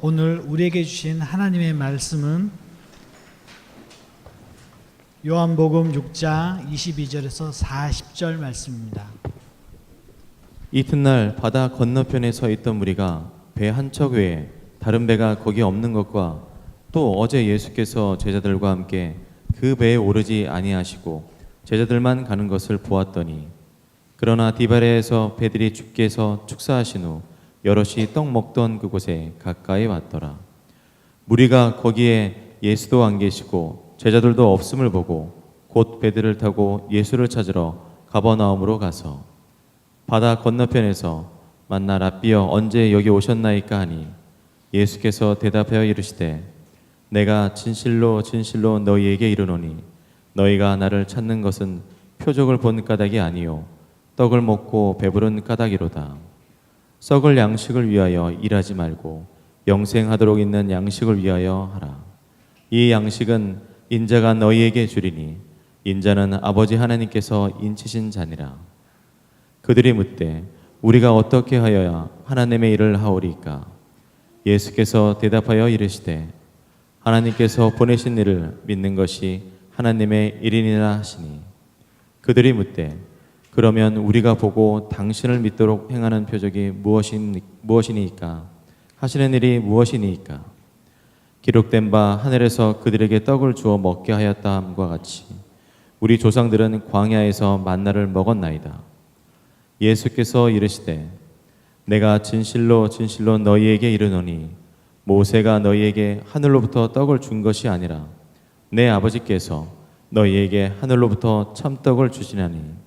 오늘 우리에게 주신 하나님의 말씀은 요한복음 6장 22절에서 40절 말씀입니다. 이튿날 바다 건너편에 서 있던 무리가 배 한 척 외에 다른 배가 거기 없는 것과 또 어제 예수께서 제자들과 함께 그 배에 오르지 아니하시고 제자들만 가는 것을 보았더니, 그러나 디바레에서 배들이 주께서 축사하신 후 여럿이 떡 먹던 그곳에 가까이 왔더라. 무리가 거기에 예수도 안 계시고 제자들도 없음을 보고 곧 배들을 타고 예수를 찾으러 가버나움으로 가서 바다 건너편에서 만나 랍비여 언제 여기 오셨나이까 하니, 예수께서 대답하여 이르시되 내가 진실로 진실로 너희에게 이르노니 너희가 나를 찾는 것은 표적을 본 까닭이 아니요 떡을 먹고 배부른 까닭이로다. 썩을 양식을 위하여 일하지 말고 영생하도록 있는 양식을 위하여 하라. 이 양식은 인자가 너희에게 주리니 인자는 아버지 하나님께서 인치신 자니라. 그들이 묻되 우리가 어떻게 하여야 하나님의 일을 하오리까? 예수께서 대답하여 이르시되 하나님께서 보내신 이를 믿는 것이 하나님의 일이니라 하시니, 그들이 묻되 그러면 우리가 보고 당신을 믿도록 행하는 표적이 무엇이니까? 하시는 일이 무엇이니까? 기록된 바 하늘에서 그들에게 떡을 주어 먹게 하였다 함과 같이 우리 조상들은 광야에서 만나를 먹었나이다. 예수께서 이르시되 내가 진실로 진실로 너희에게 이르노니 모세가 너희에게 하늘로부터 떡을 준 것이 아니라 내 아버지께서 너희에게 하늘로부터 참떡을 주시나니,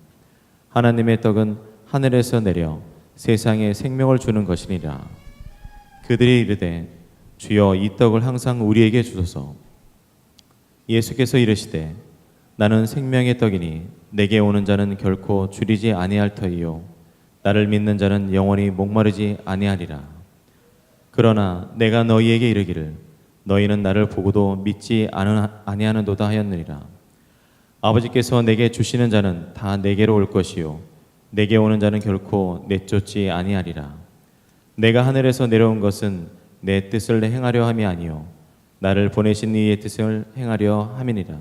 하나님의 떡은 하늘에서 내려 세상에 생명을 주는 것이니라. 그들이 이르되 주여 이 떡을 항상 우리에게 주소서. 예수께서 이르시되 나는 생명의 떡이니 내게 오는 자는 결코 줄이지 아니할 터이요 나를 믿는 자는 영원히 목마르지 아니하리라. 그러나 내가 너희에게 이르기를 너희는 나를 보고도 믿지 아니하는도다 하였느니라. 아버지께서 내게 주시는 자는 다 내게로 올 것이요 내게 오는 자는 결코 내쫓지 아니하리라. 내가 하늘에서 내려온 것은 내 뜻을 행하려 함이 아니요 나를 보내신 이의 뜻을 행하려 함이니라.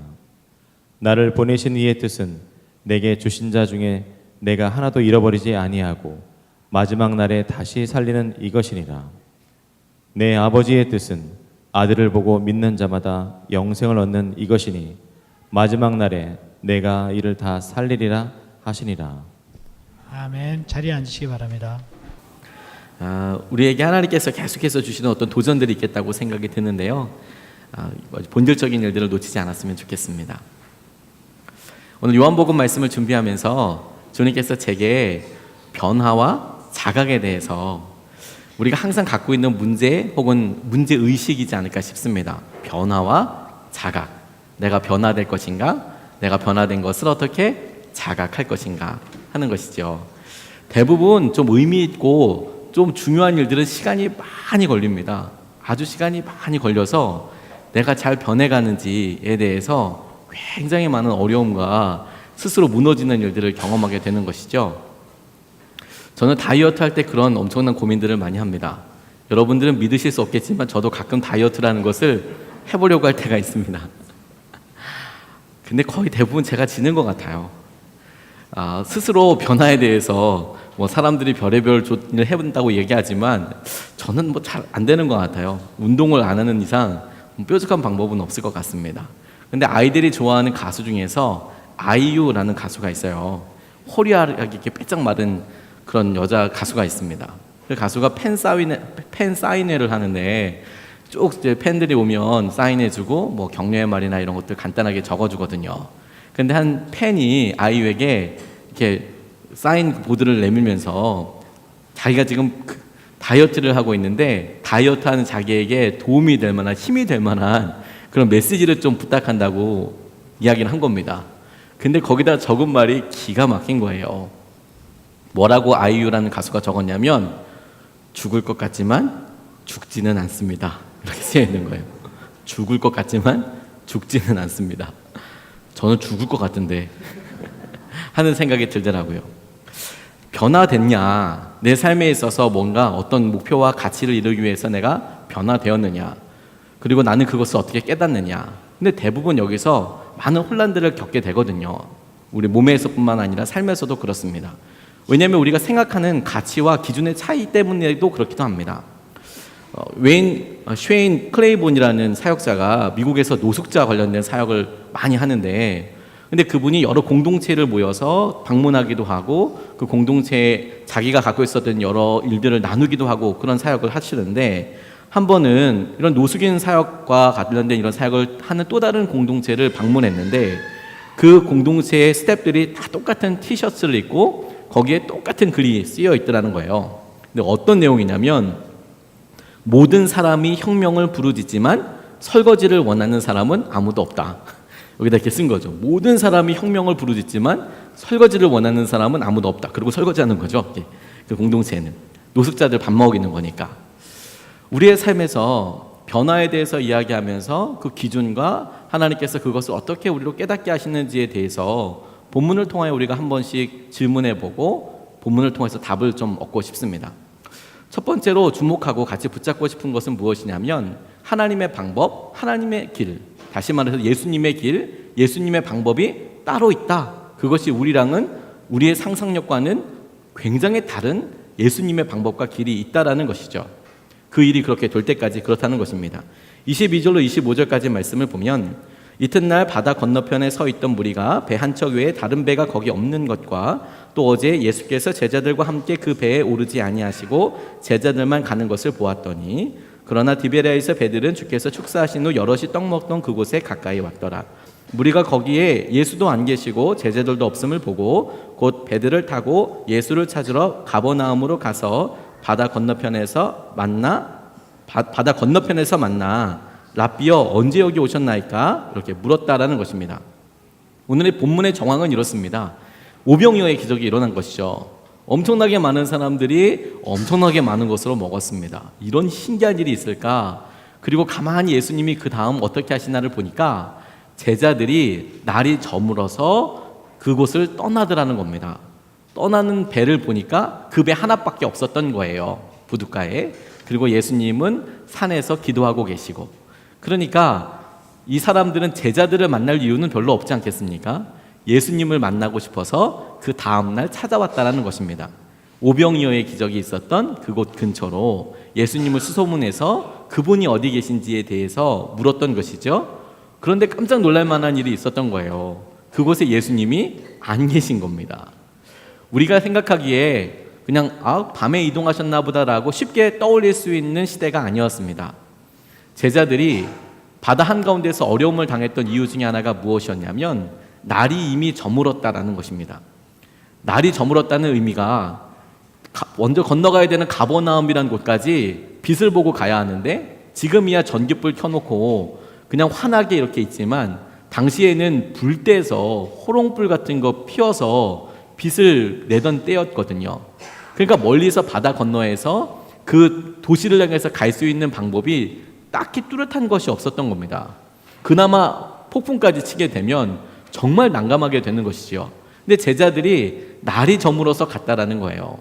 나를 보내신 이의 뜻은 내게 주신 자 중에 내가 하나도 잃어버리지 아니하고 마지막 날에 다시 살리는 이것이니라. 내 아버지의 뜻은 아들을 보고 믿는 자마다 영생을 얻는 이것이니 마지막 날에 내가 이를 다 살리리라 하시니라. 아멘. 자리에 앉으시기 바랍니다. 우리에게 하나님께서 계속해서 주시는 어떤 도전들이 있겠다고 생각이 드는데요. 본질적인 일들을 놓치지 않았으면 좋겠습니다. 오늘 요한복음 말씀을 준비하면서 주님께서 제게 변화와 자각에 대해서 우리가 항상 갖고 있는 문제 혹은 문제의식이지 않을까 싶습니다. 변화와 자각. 내가 변화될 것인가? 내가 변화된 것을 어떻게 자각할 것인가 하는 것이죠. 대부분 좀 의미 있고 좀 중요한 일들은 시간이 많이 걸립니다. 아주 시간이 많이 걸려서 내가 잘 변해가는지에 대해서 굉장히 많은 어려움과 스스로 무너지는 일들을 경험하게 되는 것이죠. 저는 다이어트 할 때 그런 엄청난 고민들을 많이 합니다. 여러분들은 믿으실 수 없겠지만 저도 가끔 다이어트라는 것을 해보려고 할 때가 있습니다. 근데 거의 대부분 제가 지는 것 같아요. 스스로 변화에 대해서 뭐 사람들이 별의별 조언을 해본다고 얘기하지만 저는 뭐 잘 안 되는 것 같아요. 운동을 안 하는 이상 뾰족한 방법은 없을 것 같습니다. 근데 아이들이 좋아하는 가수 중에서 아이유라는 가수가 있어요. 호리하게 이렇게 빼짝 마른 그런 여자 가수가 있습니다. 그 가수가 팬 사인회를 하는데 쭉 이제 팬들이 오면 사인해주고 뭐 격려의 말이나 이런 것들 간단하게 적어주거든요. 근데 한 팬이 아이유에게 이렇게 사인 보드를 내밀면서 자기가 지금 다이어트를 하고 있는데 다이어트하는 자기에게 도움이 될 만한 힘이 될 만한 그런 메시지를 좀 부탁한다고 이야기를 한 겁니다. 근데 거기다 적은 말이 기가 막힌 거예요. 뭐라고 아이유라는 가수가 적었냐면 죽을 것 같지만 죽지는 않습니다. 이렇게 쓰여 있는 거예요. 죽을 것 같지만 죽지는 않습니다. 저는 죽을 것 같은데 하는 생각이 들더라고요. 변화됐냐? 내 삶에 있어서 뭔가 어떤 목표와 가치를 이루기 위해서 내가 변화되었느냐? 그리고 나는 그것을 어떻게 깨닫느냐? 근데 대부분 여기서 많은 혼란들을 겪게 되거든요. 우리 몸에서뿐만 아니라 삶에서도 그렇습니다. 왜냐하면 우리가 생각하는 가치와 기준의 차이 때문에도 그렇기도 합니다. 쉐인 클레이본이라는 사역자가 미국에서 노숙자 관련된 사역을 많이 하는데, 근데 그분이 여러 공동체를 모여서 방문하기도 하고 그 공동체에 자기가 갖고 있었던 여러 일들을 나누기도 하고 그런 사역을 하시는데, 한 번은 이런 노숙인 사역과 관련된 이런 사역을 하는 또 다른 공동체를 방문했는데, 그 공동체의 스태프들이 다 똑같은 티셔츠를 입고 거기에 똑같은 글이 쓰여 있더라는 거예요. 근데 어떤 내용이냐면, 모든 사람이 혁명을 부르짖지만 설거지를 원하는 사람은 아무도 없다. 여기다 이렇게 쓴 거죠. 모든 사람이 혁명을 부르짖지만 설거지를 원하는 사람은 아무도 없다. 그리고 설거지하는 거죠. 그 공동체는 노숙자들 밥 먹이는 거니까. 우리의 삶에서 변화에 대해서 이야기하면서 그 기준과 하나님께서 그것을 어떻게 우리로 깨닫게 하시는지에 대해서 본문을 통하여 우리가 한 번씩 질문해보고 본문을 통해서 답을 좀 얻고 싶습니다. 첫 번째로 주목하고 같이 붙잡고 싶은 것은 무엇이냐면, 하나님의 방법, 하나님의 길, 다시 말해서 예수님의 길, 예수님의 방법이 따로 있다. 그것이 우리랑은, 우리의 상상력과는 굉장히 다른 예수님의 방법과 길이 있다라는 것이죠. 그 일이 그렇게 될 때까지 그렇다는 것입니다. 22절로 25절까지 말씀을 보면, 이튿날 바다 건너편에 서 있던 무리가 배 한 척 외에 다른 배가 거기 없는 것과 또 어제 예수께서 제자들과 함께 그 배에 오르지 아니하시고 제자들만 가는 것을 보았더니, 그러나 디베랴에서 배들은 주께서 축사하신 후 여럿이 떡 먹던 그곳에 가까이 왔더라. 무리가 거기에 예수도 안 계시고 제자들도 없음을 보고 곧 배들을 타고 예수를 찾으러 가버나움으로 가서 바다 건너편에서 만나 랍비여 언제 여기 오셨나이까? 이렇게 물었다라는 것입니다. 오늘의 본문의 정황은 이렇습니다. 오병이어의 기적이 일어난 것이죠. 엄청나게 많은 사람들이 엄청나게 많은 것으로 먹었습니다. 이런 신기한 일이 있을까? 그리고 가만히 예수님이 그 다음 어떻게 하시나를 보니까 제자들이 날이 저물어서 그곳을 떠나더라는 겁니다. 떠나는 배를 보니까 그 배 하나밖에 없었던 거예요. 부둣가에. 그리고 예수님은 산에서 기도하고 계시고. 그러니까 이 사람들은 제자들을 만날 이유는 별로 없지 않겠습니까? 예수님을 만나고 싶어서 그 다음날 찾아왔다는 것입니다. 오병이어의 기적이 있었던 그곳 근처로 예수님을 수소문해서 그분이 어디 계신지에 대해서 물었던 것이죠. 그런데 깜짝 놀랄 만한 일이 있었던 거예요. 그곳에 예수님이 안 계신 겁니다. 우리가 생각하기에 그냥 밤에 이동하셨나 보다라고 쉽게 떠올릴 수 있는 시대가 아니었습니다. 제자들이 바다 한가운데서 어려움을 당했던 이유 중에 하나가 무엇이었냐면, 날이 이미 저물었다라는 것입니다. 날이 저물었다는 의미가 먼저 건너가야 되는 가버나움이라는 곳까지 빛을 보고 가야 하는데, 지금이야 전기불 켜놓고 그냥 환하게 이렇게 있지만 당시에는 불 떼서 호롱불 같은 거 피워서 빛을 내던 때였거든요. 그러니까 멀리서 바다 건너에서 그 도시를 향해서 갈 수 있는 방법이 딱히 뚜렷한 것이 없었던 겁니다. 그나마 폭풍까지 치게 되면 정말 난감하게 되는 것이죠. 근데 제자들이 날이 저물어서 갔다라는 거예요.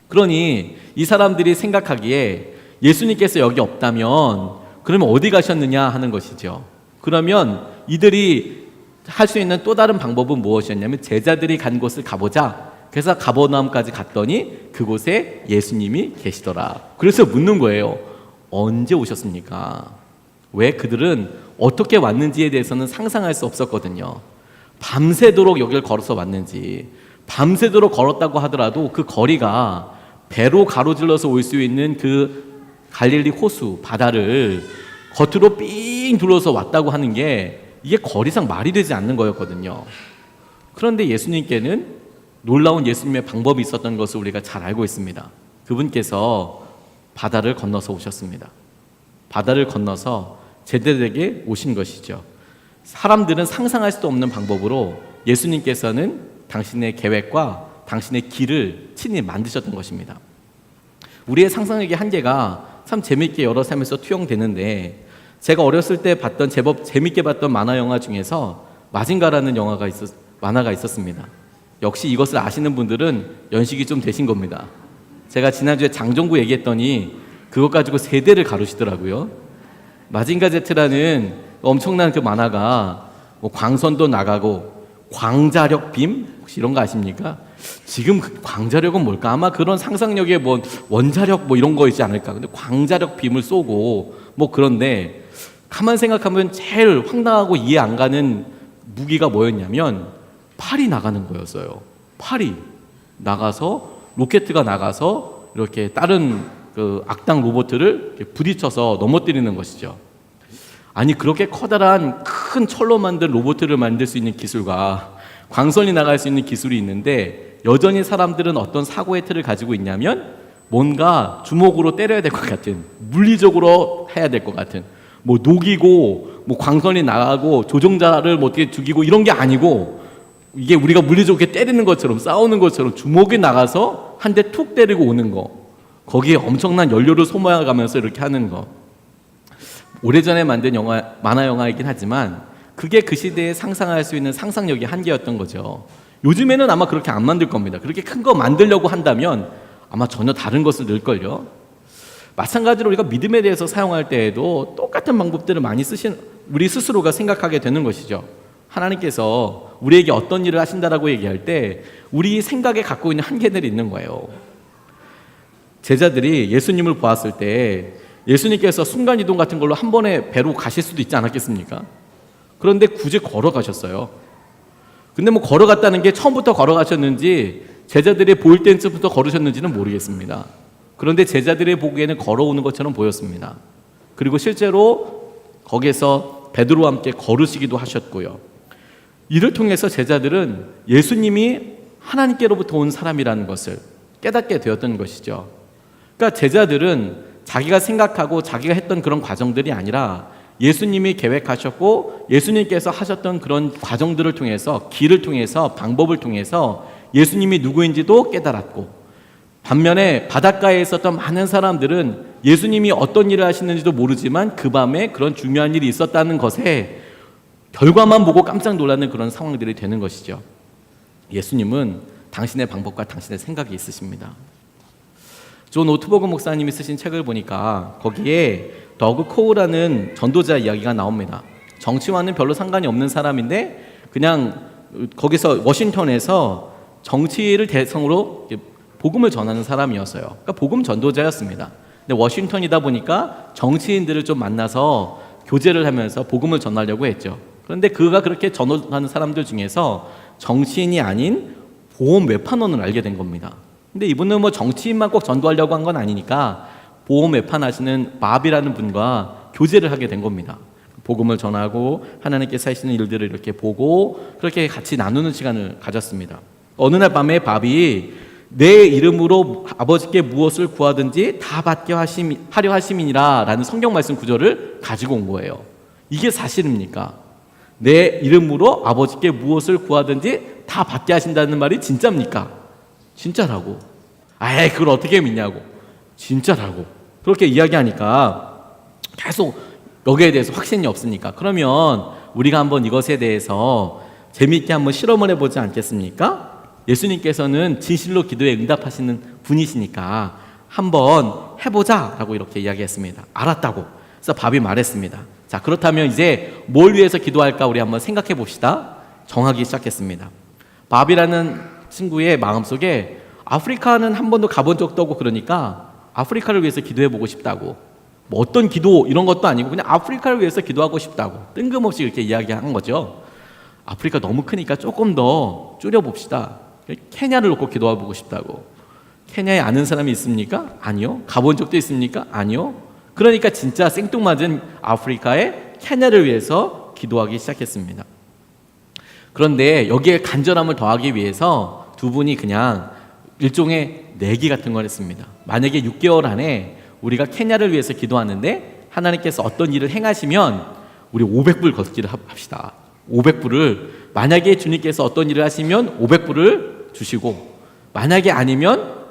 그러니 이 사람들이 생각하기에 예수님께서 여기 없다면 그러면 어디 가셨느냐 하는 것이죠. 그러면 이들이 할 수 있는 또 다른 방법은 무엇이었냐면, 제자들이 간 곳을 가보자. 그래서 가버나움까지 갔더니 그곳에 예수님이 계시더라. 그래서 묻는 거예요. 언제 오셨습니까? 왜? 그들은 어떻게 왔는지에 대해서는 상상할 수 없었거든요. 밤새도록 여기를 걸어서 왔는지, 밤새도록 걸었다고 하더라도 그 거리가 배로 가로질러서 올 수 있는 그 갈릴리 호수, 바다를 겉으로 삥 둘러서 왔다고 하는 게 이게 거리상 말이 되지 않는 거였거든요. 그런데 예수님께는 놀라운 예수님의 방법이 있었던 것을 우리가 잘 알고 있습니다. 그분께서 바다를 건너서 오셨습니다. 바다를 건너서 제자들에게 오신 것이죠. 사람들은 상상할 수도 없는 방법으로 예수님께서는 당신의 계획과 당신의 길을 친히 만드셨던 것입니다. 우리의 상상력의 한계가 참 재미있게 여러 삶에서 투영되는데, 제가 어렸을 때 봤던 제법 재밌게 봤던 만화 영화 중에서 마징가라는 만화가 있었습니다. 역시 이것을 아시는 분들은 연식이 좀 되신 겁니다. 제가 지난주에 장정구 얘기했더니 그것 가지고 세대를 가르치더라고요. 마징가 Z라는 엄청난 그 만화가 뭐 광선도 나가고 광자력 빔 혹시 이런 거 아십니까? 지금 그 광자력은 뭘까? 아마 그런 상상력에 뭐 원자력 뭐 이런 거 있지 않을까? 근데 광자력 빔을 쏘고 뭐 그런데 가만 생각하면 제일 황당하고 이해 안 가는 무기가 뭐였냐면 팔이 나가는 거였어요. 팔이 나가서 로켓가 나가서 이렇게 다른 그 악당 로봇을 이렇게 부딪혀서 넘어뜨리는 것이죠. 아니 그렇게 커다란 큰 철로 만든 로봇을 만들 수 있는 기술과 광선이 나갈 수 있는 기술이 있는데 여전히 사람들은 어떤 사고의 틀을 가지고 있냐면 뭔가 주먹으로 때려야 될 것 같은, 물리적으로 해야 될 것 같은, 뭐 녹이고 뭐 광선이 나가고 조종자를 뭐 어떻게 죽이고 이런 게 아니고 이게 우리가 물리적으로 때리는 것처럼 싸우는 것처럼 주먹이 나가서 한 대 툭 때리고 오는 거, 거기에 엄청난 연료를 소모해가면서 이렇게 하는 거. 오래전에 만든 만화 영화이긴 하지만 그게 그 시대에 상상할 수 있는 상상력의 한계였던 거죠. 요즘에는 아마 그렇게 안 만들 겁니다. 그렇게 큰 거 만들려고 한다면 아마 전혀 다른 것을 넣을걸요. 마찬가지로 우리가 믿음에 대해서 사용할 때에도 똑같은 방법들을 많이 쓰신 우리 스스로가 생각하게 되는 것이죠. 하나님께서 우리에게 어떤 일을 하신다라고 얘기할 때 우리 생각에 갖고 있는 한계들이 있는 거예요. 제자들이 예수님을 보았을 때 예수님께서 순간이동 같은 걸로 한 번에 배로 가실 수도 있지 않았겠습니까? 그런데 굳이 걸어가셨어요. 근데 뭐 걸어갔다는 게 처음부터 걸어가셨는지 제자들이 보일 때부터 걸으셨는지는 모르겠습니다. 그런데 제자들이 보기에는 걸어오는 것처럼 보였습니다. 그리고 실제로 거기에서 베드로와 함께 걸으시기도 하셨고요. 이를 통해서 제자들은 예수님이 하나님께로부터 온 사람이라는 것을 깨닫게 되었던 것이죠. 그러니까 제자들은 자기가 생각하고 자기가 했던 그런 과정들이 아니라 예수님이 계획하셨고 예수님께서 하셨던 그런 과정들을 통해서, 길을 통해서, 방법을 통해서 예수님이 누구인지도 깨달았고, 반면에 바닷가에 있었던 많은 사람들은 예수님이 어떤 일을 하시는지도 모르지만 그 밤에 그런 중요한 일이 있었다는 것에 결과만 보고 깜짝 놀라는 그런 상황들이 되는 것이죠. 예수님은 당신의 방법과 당신의 생각이 있으십니다. 존 오트버그 목사님이 쓰신 책을 보니까 거기에 더그 코우라는 전도자 이야기가 나옵니다. 정치와는 별로 상관이 없는 사람인데 그냥 거기서 워싱턴에서 정치를 대상으로 복음을 전하는 사람이었어요. 그러니까 복음 전도자였습니다. 근데 워싱턴이다 보니까 정치인들을 좀 만나서 교제를 하면서 복음을 전하려고 했죠. 그런데 그가 그렇게 전도하는 사람들 중에서 정치인이 아닌 보험 외판원을 알게 된 겁니다. 근데 이분은 뭐 정치인만 꼭 전도하려고 한 건 아니니까 보험 외판하시는 밥이라는 분과 교제를 하게 된 겁니다. 복음을 전하고 하나님께서 하시는 일들을 이렇게 보고 그렇게 같이 나누는 시간을 가졌습니다. 어느 날 밤에 밥이 내 이름으로 아버지께 무엇을 구하든지 다 받게 하려 하심이니라 라는 성경 말씀 구절을 가지고 온 거예요. 이게 사실입니까? 내 이름으로 아버지께 무엇을 구하든지 다 받게 하신다는 말이 진짜입니까? 진짜라고. 아이 그걸 어떻게 믿냐고. 진짜라고. 그렇게 이야기하니까 계속 여기에 대해서 확신이 없으니까 그러면 우리가 한번 이것에 대해서 재미있게 한번 실험을 해보지 않겠습니까? 예수님께서는 진실로 기도에 응답하시는 분이시니까 한번 해보자 라고 이렇게 이야기했습니다. 알았다고. 그래서 밥이 말했습니다. 자 그렇다면 이제 뭘 위해서 기도할까 우리 한번 생각해 봅시다. 정하기 시작했습니다. 밥이라는 친구의 마음속에 아프리카는 한 번도 가본 적도 없고 그러니까 아프리카를 위해서 기도해보고 싶다고, 뭐 어떤 기도 이런 것도 아니고 그냥 아프리카를 위해서 기도하고 싶다고 뜬금없이 이렇게 이야기한 거죠. 아프리카 너무 크니까 조금 더 줄여봅시다. 케냐를 놓고 기도해보고 싶다고. 케냐에 아는 사람이 있습니까? 아니요. 가본 적도 있습니까? 아니요. 그러니까 진짜 생뚱맞은 아프리카의 케냐를 위해서 기도하기 시작했습니다. 그런데 여기에 간절함을 더하기 위해서 두 분이 그냥 일종의 내기 같은 걸 했습니다. 만약에 6개월 안에 우리가 케냐를 위해서 기도하는데 하나님께서 어떤 일을 행하시면 우리 500불 걷기를 합시다. 500불을 만약에 주님께서 어떤 일을 하시면 500불을 주시고 만약에 아니면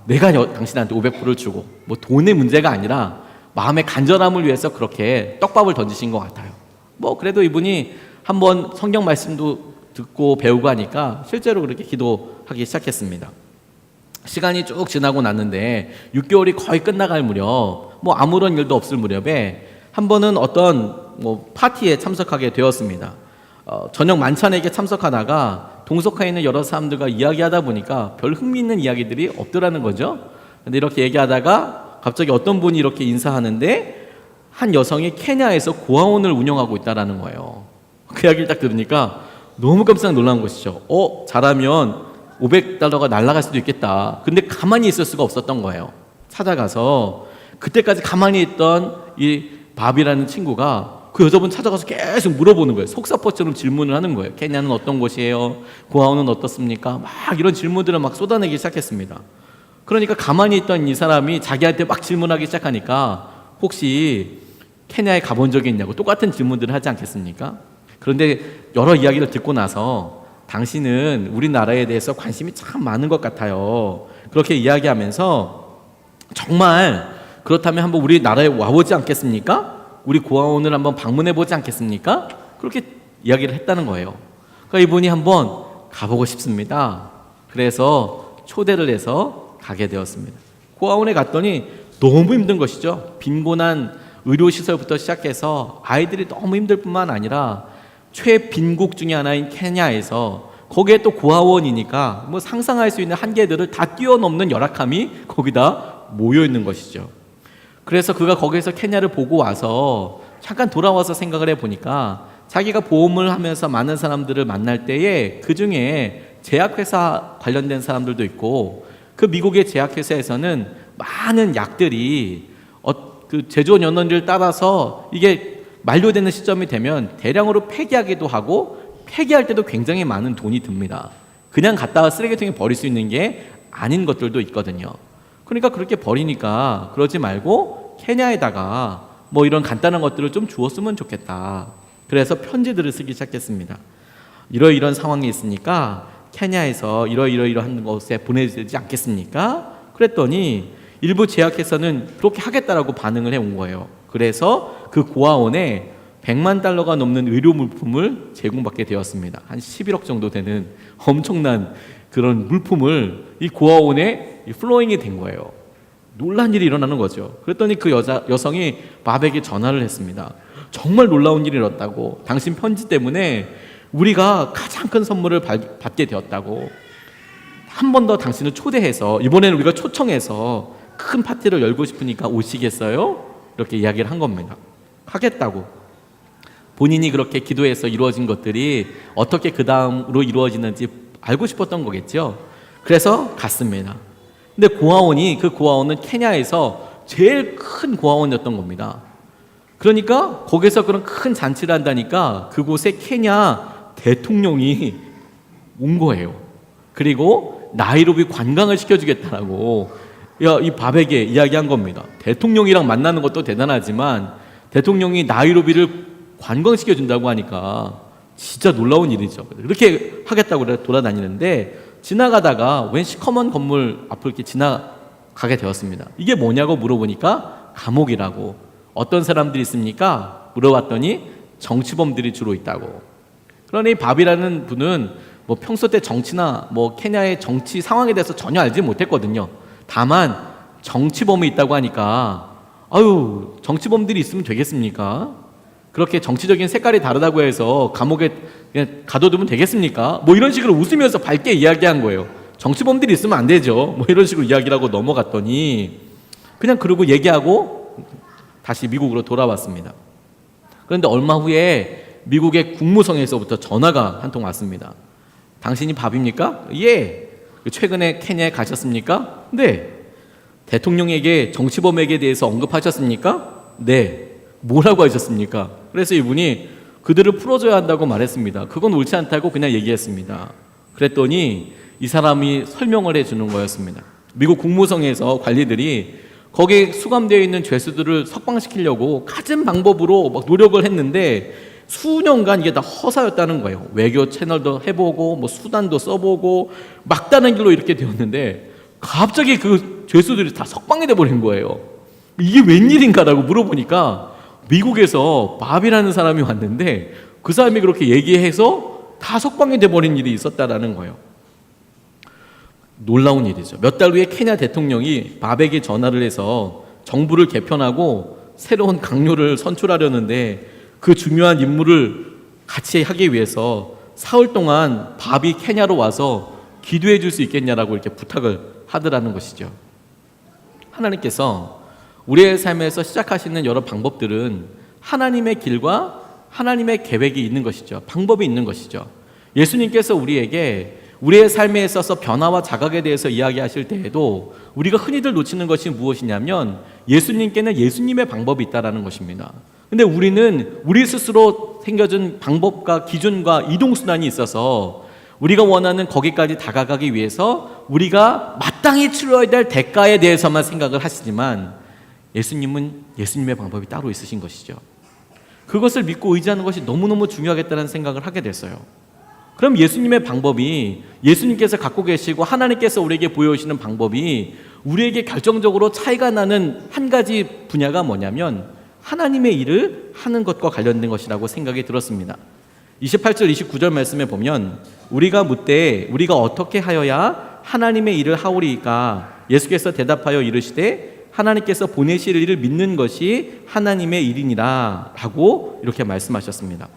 내가 당신한테 500불을 주고 뭐 돈의 문제가 아니라 마음의 간절함을 위해서 그렇게 떡밥을 던지신 것 같아요. 뭐 그래도 이분이 한번 성경 말씀도 듣고 배우고 하니까 실제로 그렇게 기도하기 시작했습니다. 시간이 쭉 지나고 났는데 6개월이 거의 끝나갈 무렵, 뭐 아무런 일도 없을 무렵에 한 번은 어떤 뭐 파티에 참석하게 되었습니다. 저녁 만찬에 참석하다가 동석하에 있는 여러 사람들과 이야기하다 보니까 별 흥미있는 이야기들이 없더라는 거죠. 근데 이렇게 얘기하다가 갑자기 어떤 분이 이렇게 인사하는데 한 여성이 케냐에서 고아원을 운영하고 있다라는 거예요. 그 이야기를 딱 들으니까 너무 깜짝 놀란 것이죠. 잘하면 $500가 날아갈 수도 있겠다. 근데 가만히 있을 수가 없었던 거예요. 찾아가서 그때까지 가만히 있던 이 밥이라는 친구가 그 여자분 찾아가서 계속 물어보는 거예요. 속사포처럼 질문을 하는 거예요. 케냐는 어떤 곳이에요? 고아원은 어떻습니까? 막 이런 질문들을 막 쏟아내기 시작했습니다. 그러니까 가만히 있던 이 사람이 자기한테 막 질문하기 시작하니까 혹시 케냐에 가본 적이 있냐고 똑같은 질문들을 하지 않겠습니까? 그런데 여러 이야기를 듣고 나서 당신은 우리나라에 대해서 관심이 참 많은 것 같아요. 그렇게 이야기하면서 정말 그렇다면 한번 우리나라에 와보지 않겠습니까? 우리 고아원을 한번 방문해 보지 않겠습니까? 그렇게 이야기를 했다는 거예요. 그러니까 이분이 한번 가보고 싶습니다. 그래서 초대를 해서 가게 되었습니다. 고아원에 갔더니 너무 힘든 것이죠. 빈곤한 의료시설부터 시작해서 아이들이 너무 힘들 뿐만 아니라 최빈국 중에 하나인 케냐에서 거기에 또 고아원이니까 뭐 상상할 수 있는 한계들을 다 뛰어넘는 열악함이 거기다 모여 있는 것이죠. 그래서 그가 거기에서 케냐를 보고 와서 잠깐 돌아와서 생각을 해보니까 자기가 보험을 하면서 많은 사람들을 만날 때에 그 중에 제약회사 관련된 사람들도 있고 그 미국의 제약회사에서는 많은 약들이 그 제조원 연원을 따라서 이게 만료되는 시점이 되면 대량으로 폐기하기도 하고 폐기할 때도 굉장히 많은 돈이 듭니다. 그냥 갖다가 쓰레기통에 버릴 수 있는 게 아닌 것들도 있거든요. 그러니까 그렇게 버리니까 그러지 말고 케냐에다가 뭐 이런 간단한 것들을 좀 주었으면 좋겠다. 그래서 편지들을 쓰기 시작했습니다. 이런 상황이 있으니까 케냐에서 이러이러한 곳에 보내주지 않겠습니까? 그랬더니 일부 제약회사는 그렇게 하겠다라고 반응을 해온 거예요. 그래서 그 고아원에 $100만 넘는 의료 물품을 제공받게 되었습니다. 한 11억 정도 되는 엄청난 그런 물품을 이 고아원에 플로잉이 된 거예요. 놀란 일이 일어나는 거죠. 그랬더니 그 여성이 밥에게 전화를 했습니다. 정말 놀라운 일이 일어났다고. 당신 편지 때문에 우리가 가장 큰 선물을 받게 되었다고. 한 번 더 당신을 초대해서 이번에는 우리가 초청해서 큰 파티를 열고 싶으니까 오시겠어요? 이렇게 이야기를 한 겁니다. 하겠다고. 본인이 그렇게 기도해서 이루어진 것들이 어떻게 그 다음으로 이루어지는지 알고 싶었던 거겠죠. 그래서 갔습니다. 근데 그 고아원은 케냐에서 제일 큰 고아원이었던 겁니다. 그러니까 거기서 그런 큰 잔치를 한다니까 그곳에 케냐 대통령이 온 거예요. 그리고 나이로비 관광을 시켜주겠다라고 이 밥에게 이야기한 겁니다. 대통령이랑 만나는 것도 대단하지만 대통령이 나이로비를 관광시켜준다고 하니까 진짜 놀라운 일이죠. 그렇게 하겠다고 돌아다니는데 지나가다가 웬 시커먼 건물 앞을 이렇게 지나가게 되었습니다. 이게 뭐냐고 물어보니까 감옥이라고. 어떤 사람들이 있습니까? 물어봤더니 정치범들이 주로 있다고. 그러니 밥이라는 분은 뭐 평소 때 정치나 뭐 케냐의 정치 상황에 대해서 전혀 알지 못했거든요. 다만 정치범이 있다고 하니까 정치범들이 있으면 되겠습니까? 그렇게 정치적인 색깔이 다르다고 해서 감옥에 그냥 가둬두면 되겠습니까? 뭐 이런 식으로 웃으면서 밝게 이야기한 거예요. 정치범들이 있으면 안 되죠. 뭐 이런 식으로 이야기를 하고 넘어갔더니 그냥 그러고 얘기하고 다시 미국으로 돌아왔습니다. 그런데 얼마 후에 미국의 국무성에서부터 전화가 한 통 왔습니다. 당신이 밥입니까? 예. 최근에 케냐에 가셨습니까? 네. 대통령에게 정치범에게 대해서 언급하셨습니까? 네. 뭐라고 하셨습니까? 그래서 이분이 그들을 풀어줘야 한다고 말했습니다. 그건 옳지 않다고 그냥 얘기했습니다. 그랬더니 이 사람이 설명을 해주는 거였습니다. 미국 국무성에서 관리들이 거기에 수감되어 있는 죄수들을 석방시키려고 갖은 방법으로 막 노력을 했는데 수년간 이게 다 허사였다는 거예요. 외교 채널도 해보고 뭐 수단도 써보고 막다른 길로 이렇게 되었는데 갑자기 그 죄수들이 다 석방이 돼버린 거예요. 이게 웬일인가라고 물어보니까 미국에서 밥이라는 사람이 왔는데 그 사람이 그렇게 얘기해서 다 석방이 돼버린 일이 있었다라는 거예요. 놀라운 일이죠. 몇 달 후에 케냐 대통령이 바백에 전화를 해서 정부를 개편하고 새로운 강요를 선출하려는데 그 중요한 임무를 같이 하기 위해서 사흘 동안 밥이 케냐로 와서 기도해 줄 수 있겠냐라고 이렇게 부탁을 하더라는 것이죠. 하나님께서 우리의 삶에서 시작하시는 여러 방법들은 하나님의 길과 하나님의 계획이 있는 것이죠. 방법이 있는 것이죠. 예수님께서 우리에게 우리의 삶에 있어서 변화와 자각에 대해서 이야기하실 때에도 우리가 흔히들 놓치는 것이 무엇이냐면 예수님께는 예수님의 방법이 있다는 것입니다. 근데 우리는 우리 스스로 생겨진 방법과 기준과 이동수단이 있어서 우리가 원하는 거기까지 다가가기 위해서 우리가 마땅히 치러야 될 대가에 대해서만 생각을 하시지만 예수님은 예수님의 방법이 따로 있으신 것이죠. 그것을 믿고 의지하는 것이 너무너무 중요하겠다는 생각을 하게 됐어요. 그럼 예수님의 방법이 예수님께서 갖고 계시고 하나님께서 우리에게 보여주시는 방법이 우리에게 결정적으로 차이가 나는 한 가지 분야가 뭐냐면 하나님의 일을 하는 것과 관련된 것이라고 생각이 들었습니다. 28절 29절 말씀에 보면 우리가 묻되 우리가 어떻게 하여야 하나님의 일을 하오리이까 예수께서 대답하여 이르시되 하나님께서 보내실 일을 믿는 것이 하나님의 일이니라 라고 이렇게 말씀하셨습니다.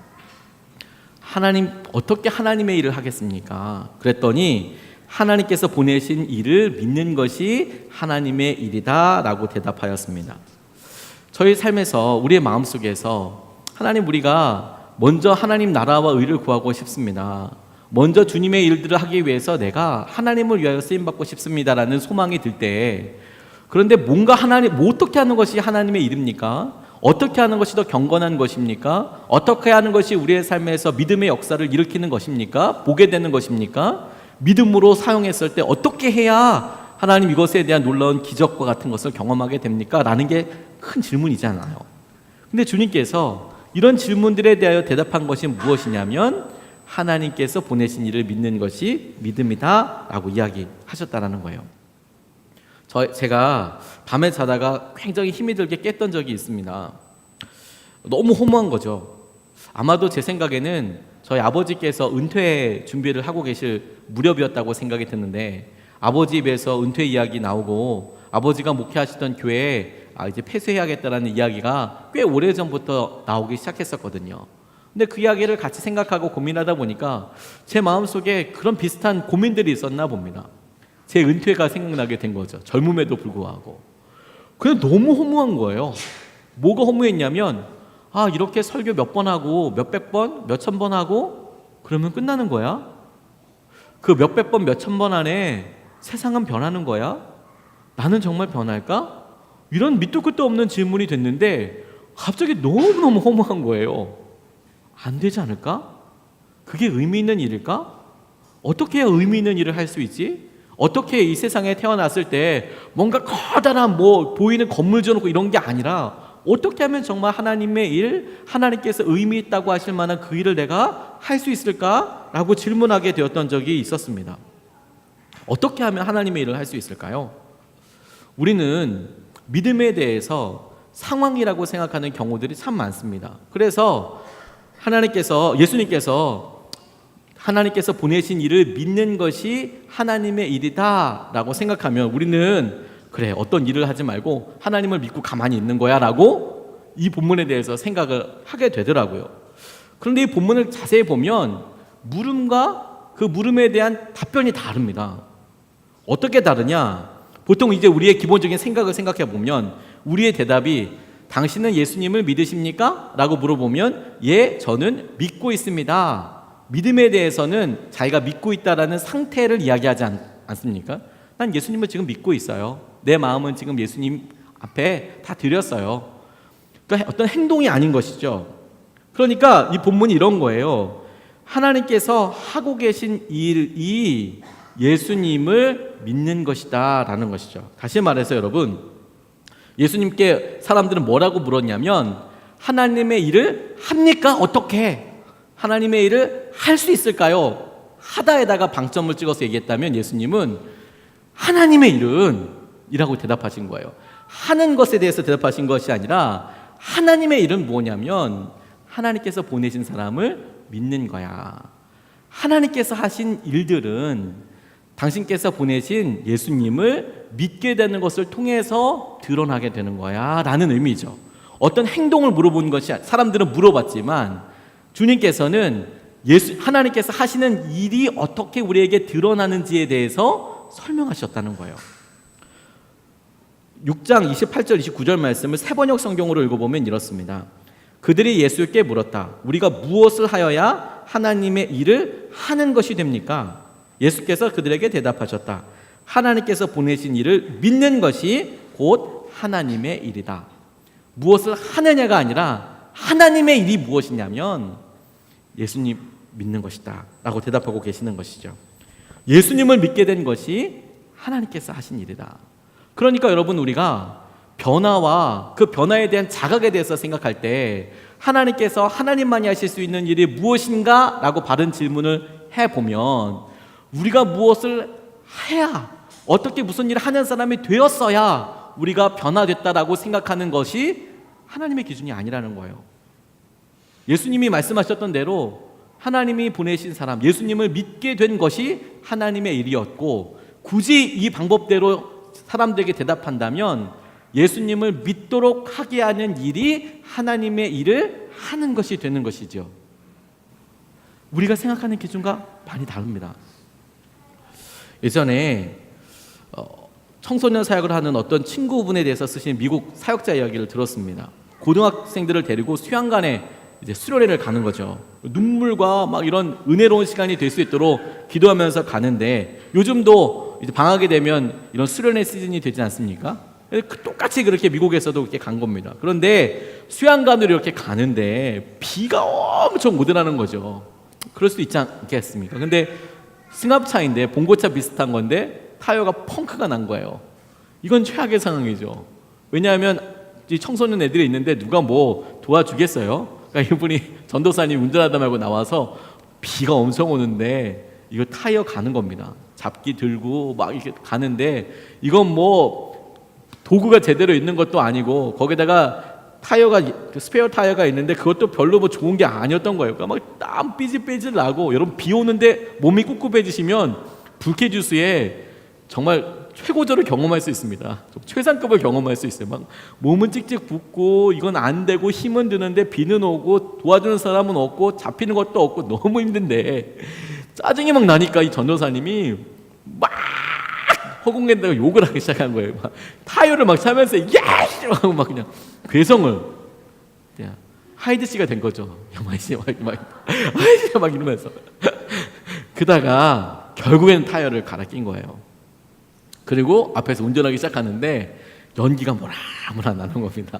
하나님 어떻게 하나님의 일을 하겠습니까? 그랬더니 하나님께서 보내신 일을 믿는 것이 하나님의 일이다 라고 대답하였습니다. 저희 삶에서 우리의 마음속에서 하나님 우리가 먼저 하나님 나라와 의를 구하고 싶습니다. 먼저 주님의 일들을 하기 위해서 내가 하나님을 위하여 쓰임받고 싶습니다라는 소망이 들 때 그런데 뭔가 하나님 뭐 어떻게 하는 것이 하나님의 일입니까? 어떻게 하는 것이 더 경건한 것입니까? 어떻게 하는 것이 우리의 삶에서 믿음의 역사를 일으키는 것입니까? 보게 되는 것입니까? 믿음으로 사용했을 때 어떻게 해야 하나님 이것에 대한 놀라운 기적과 같은 것을 경험하게 됩니까? 라는 게 큰 질문이잖아요. 근데 주님께서 이런 질문들에 대하여 대답한 것이 무엇이냐면 하나님께서 보내신 일을 믿는 것이 믿음이다 라고 이야기하셨다라는 거예요. 제가 밤에 자다가 굉장히 힘이 들게 깼던 적이 있습니다. 너무 허무한 거죠. 아마도 제 생각에는 저희 아버지께서 은퇴 준비를 하고 계실 무렵이었다고 생각이 드는데 아버지 입에서 은퇴 이야기 나오고 아버지가 목회하시던 교회에 이제 폐쇄해야겠다라는 이야기가 꽤 오래전부터 나오기 시작했었거든요. 근데 그 이야기를 같이 생각하고 고민하다 보니까 제 마음속에 그런 비슷한 고민들이 있었나 봅니다. 제 은퇴가 생각나게 된 거죠. 젊음에도 불구하고. 그냥 너무 허무한 거예요. 뭐가 허무했냐면 이렇게 설교 몇 번 하고 몇백 번, 몇천 번 하고 그러면 끝나는 거야? 그 몇백 번, 몇천 번 안에 세상은 변하는 거야? 나는 정말 변할까? 이런 밑도 끝도 없는 질문이 됐는데 갑자기 너무너무 허무한 거예요. 안 되지 않을까? 그게 의미 있는 일일까? 어떻게 해야 의미 있는 일을 할 수 있지? 어떻게 이 세상에 태어났을 때 뭔가 커다란 보이는 건물 지어놓고 이런 게 아니라 어떻게 하면 정말 하나님의 일, 하나님께서 의미 있다고 하실 만한 그 일을 내가 할 수 있을까? 라고 질문하게 되었던 적이 있었습니다. 어떻게 하면 하나님의 일을 할 수 있을까요? 우리는 믿음에 대해서 상황이라고 생각하는 경우들이 참 많습니다. 그래서 예수님께서 하나님께서 보내신 일을 믿는 것이 하나님의 일이다 라고 생각하면 우리는 그래 어떤 일을 하지 말고 하나님을 믿고 가만히 있는 거야 라고 이 본문에 대해서 생각을 하게 되더라고요. 그런데 이 본문을 자세히 보면 물음과 그 물음에 대한 답변이 다릅니다. 어떻게 다르냐? 보통 이제 우리의 기본적인 생각을 생각해 보면 우리의 대답이 당신은 예수님을 믿으십니까? 라고 물어보면 예, 저는 믿고 있습니다. 믿음에 대해서는 자기가 믿고 있다라는 상태를 이야기하지 않습니까? 난 예수님을 지금 믿고 있어요. 내 마음은 지금 예수님 앞에 다 드렸어요. 그러니까 어떤 행동이 아닌 것이죠. 그러니까 이 본문이 이런 거예요. 하나님께서 하고 계신 일이 예수님을 믿는 것이다 라는 것이죠. 다시 말해서 여러분, 예수님께 사람들은 뭐라고 물었냐면 하나님의 일을 합니까? 어떻게? 하나님의 일을 할 수 있을까요? 하다에다가 방점을 찍어서 얘기했다면 예수님은 하나님의 일은 이라고 대답하신 거예요. 하는 것에 대해서 대답하신 것이 아니라 하나님의 일은 뭐냐면 하나님께서 보내신 사람을 믿는 거야. 하나님께서 하신 일들은 당신께서 보내신 예수님을 믿게 되는 것을 통해서 드러나게 되는 거야 라는 의미죠. 어떤 행동을 물어본 것이 사람들은 물어봤지만 주님께서는 하나님께서 하시는 일이 어떻게 우리에게 드러나는지에 대해서 설명하셨다는 거예요. 6장 28절 29절 말씀을 세번역 성경으로 읽어보면 이렇습니다. 그들이 예수께 물었다. 우리가 무엇을 하여야 하나님의 일을 하는 것이 됩니까? 예수께서 그들에게 대답하셨다. 하나님께서 보내신 일을 믿는 것이 곧 하나님의 일이다. 무엇을 하느냐가 아니라 하나님의 일이 무엇이냐면 예수님 믿는 것이다 라고 대답하고 계시는 것이죠. 예수님을 믿게 된 것이 하나님께서 하신 일이다. 그러니까 여러분, 우리가 변화와 그 변화에 대한 자각에 대해서 생각할 때 하나님께서 하나님만이 하실 수 있는 일이 무엇인가 라고 바른 질문을 해보면 우리가 무엇을 해야, 어떻게 무슨 일을 하는 사람이 되었어야 우리가 변화됐다라고 생각하는 것이 하나님의 기준이 아니라는 거예요. 예수님이 말씀하셨던 대로 하나님이 보내신 사람, 예수님을 믿게 된 것이 하나님의 일이었고, 굳이 이 방법대로 사람들에게 대답한다면 예수님을 믿도록 하게 하는 일이 하나님의 일을 하는 것이 되는 것이죠. 우리가 생각하는 기준과 많이 다릅니다. 예전에 청소년 사역을 하는 어떤 친구분에 대해서 쓰신 미국 사역자 이야기를 들었습니다. 고등학생들을 데리고 수양관에 이제 수련회를 가는 거죠. 눈물과 막 이런 은혜로운 시간이 될 수 있도록 기도하면서 가는데, 요즘도 이제 방학이 되면 이런 수련회 시즌이 되지 않습니까? 똑같이 그렇게 미국에서도 그렇게 간 겁니다. 그런데 수양관으로 이렇게 가는데 비가 엄청 오더라는 거죠. 그럴 수 있지 않겠습니까? 근데 승합차인데 봉고차 비슷한 건데 타이어가 펑크가 난 거예요. 이건 최악의 상황이죠. 왜냐하면 이 청소년 애들이 있는데 누가 뭐 도와주겠어요? 그러니까 이분이 전도사님 운전하다 말고 나와서 비가 엄청 오는데 이거 타이어 가는 겁니다. 잡기 들고 막 이렇게 가는데 이건 뭐 도구가 제대로 있는 것도 아니고, 거기다가 타이어가 스페어 타이어가 있는데 그것도 별로 뭐 좋은 게 아니었던 거예요. 그러니까 막 땀 삐질삐질 나고, 여러분 비 오는데 몸이 꿉꿉해지시면 불쾌주스에 정말 최고조를 경험할 수 있습니다. 최상급을 경험할 수 있어요. 막 몸은 찍찍 붓고 이건 안 되고 힘은 드는데 비는 오고 도와주는 사람은 없고 잡히는 것도 없고 너무 힘든데 짜증이 막 나니까 이 전도사님이 막 허공에다가 욕을 하기 시작한 거예요. 막 타이어를 막 차면서 예스 하고 막 그냥 괴성을, 그냥 하이드 씨가 된 거죠. 하이드 막 이러면서 그다가 결국에는 타이어를 갈아 낀 거예요. 그리고 앞에서 운전하기 시작하는데 연기가 모락모락 나는 겁니다.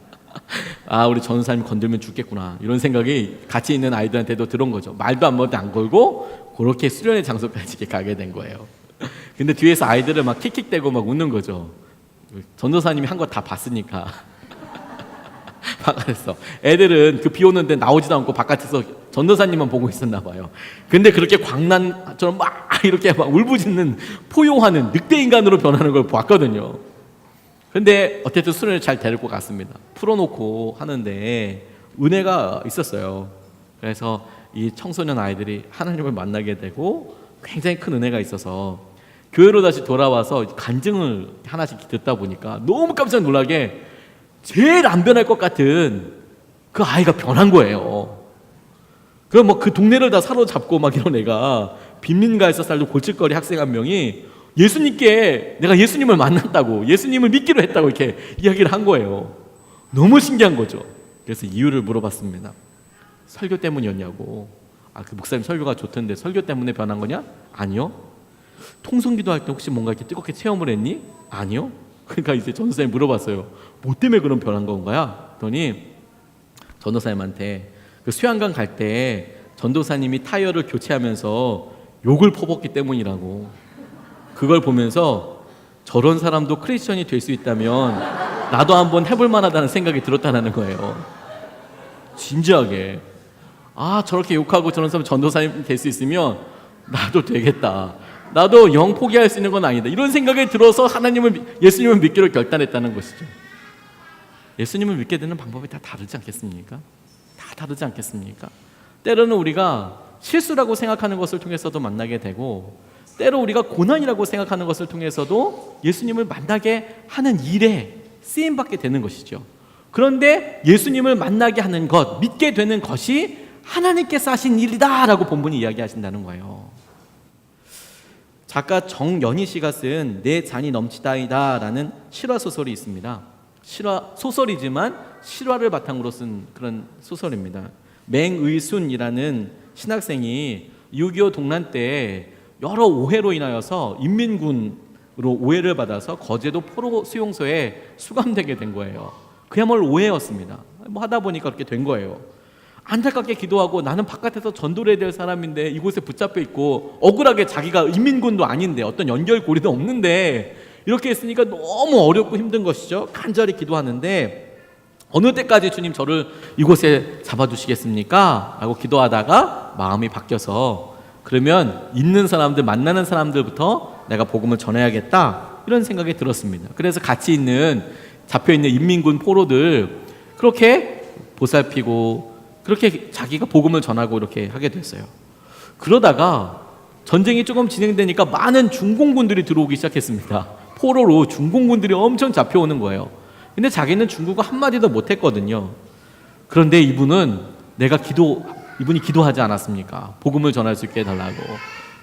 아, 우리 전도사님 건들면 죽겠구나, 이런 생각이 같이 있는 아이들한테도 들은 거죠. 말도 한마디 안 걸고 그렇게 수련의 장소까지 가게 된 거예요. 근데 뒤에서 아이들을 막 킥킥대고 막 웃는 거죠. 전도사님이 한 거 다 봤으니까. 바깥에서 애들은 그 비 오는데 나오지도 않고 바깥에서 전도사님만 보고 있었나 봐요. 근데 그렇게 광란처럼 막 이렇게 막 울부짖는, 포효하는 늑대 인간으로 변하는 걸 봤거든요. 근데 어쨌든 수련을 잘 데리고 갔습니다. 풀어놓고 하는데 은혜가 있었어요. 그래서 이 청소년 아이들이 하나님을 만나게 되고 굉장히 큰 은혜가 있어서 교회로 다시 돌아와서 간증을 하나씩 듣다 보니까 너무 깜짝 놀라게 제일 안 변할 것 같은 그 아이가 변한 거예요. 그럼 뭐 그 동네를 다 사로잡고 막 이런 애가 빈민가에서 살던 골칫거리 학생 한 명이 예수님께 내가 예수님을 만났다고, 예수님을 믿기로 했다고 이렇게 이야기를 한 거예요. 너무 신기한 거죠. 그래서 이유를 물어봤습니다. 설교 때문이었냐고. 아, 그 목사님 설교가 좋던데 설교 때문에 변한 거냐? 아니요. 통성기도 할 때 혹시 뭔가 이렇게 뜨겁게 체험을 했니? 아니요. 그러니까 이제 전도사님 물어봤어요. 뭐 때문에 그런 변한 건가요? 그랬더니 전도사님한테 그 수양관 갈 때 전도사님이 타이어를 교체하면서 욕을 퍼붓기 때문이라고. 그걸 보면서 저런 사람도 크리스천이 될 수 있다면 나도 한번 해볼 만하다는 생각이 들었다는 거예요. 진지하게. 아, 저렇게 욕하고 저런 사람 전도사님 될 수 있으면 나도 되겠다. 나도 영 포기할 수 있는 건 아니다. 이런 생각이 들어서 예수님을 믿기로 결단했다는 것이죠. 예수님을 믿게 되는 방법이 다 다르지 않겠습니까? 다 다르지 않겠습니까? 때로는 우리가 실수라고 생각하는 것을 통해서도 만나게 되고, 때로 우리가 고난이라고 생각하는 것을 통해서도 예수님을 만나게 하는 일에 쓰임받게 되는 것이죠. 그런데 예수님을 만나게 하는 것, 믿게 되는 것이 하나님께서 하신 일이다 라고 본문이 이야기하신다는 거예요. 작가 정연희 씨가 쓴 내 잔이 넘치다이다 라는 실화소설이 있습니다. 소설이지만 실화를 바탕으로 쓴 그런 소설입니다. 맹의순이라는 신학생이 6.25 동란 때 여러 오해로 인하여서 인민군으로 오해를 받아서 거제도 포로 수용소에 수감되게 된 거예요. 그야말로 오해였습니다. 뭐 하다 보니까 그렇게 된 거예요. 안타깝게 기도하고 나는 바깥에서 전도를 해야 될 사람인데 이곳에 붙잡혀 있고 억울하게 자기가 인민군도 아닌데 어떤 연결고리도 없는데 이렇게 했으니까 너무 어렵고 힘든 것이죠. 간절히 기도하는데 어느 때까지 주님 저를 이곳에 잡아주시겠습니까? 라고 기도하다가 마음이 바뀌어서 그러면 있는 사람들, 만나는 사람들부터 내가 복음을 전해야겠다 이런 생각이 들었습니다. 그래서 같이 있는 잡혀있는 인민군 포로들 그렇게 보살피고 그렇게 자기가 복음을 전하고 이렇게 하게 됐어요. 그러다가 전쟁이 조금 진행되니까 많은 중공군들이 들어오기 시작했습니다. 포로로 중공군들이 엄청 잡혀오는 거예요. 근데 자기는 중국어 한마디도 못했거든요. 그런데 이분이 기도하지 않았습니까? 복음을 전할 수 있게 해달라고.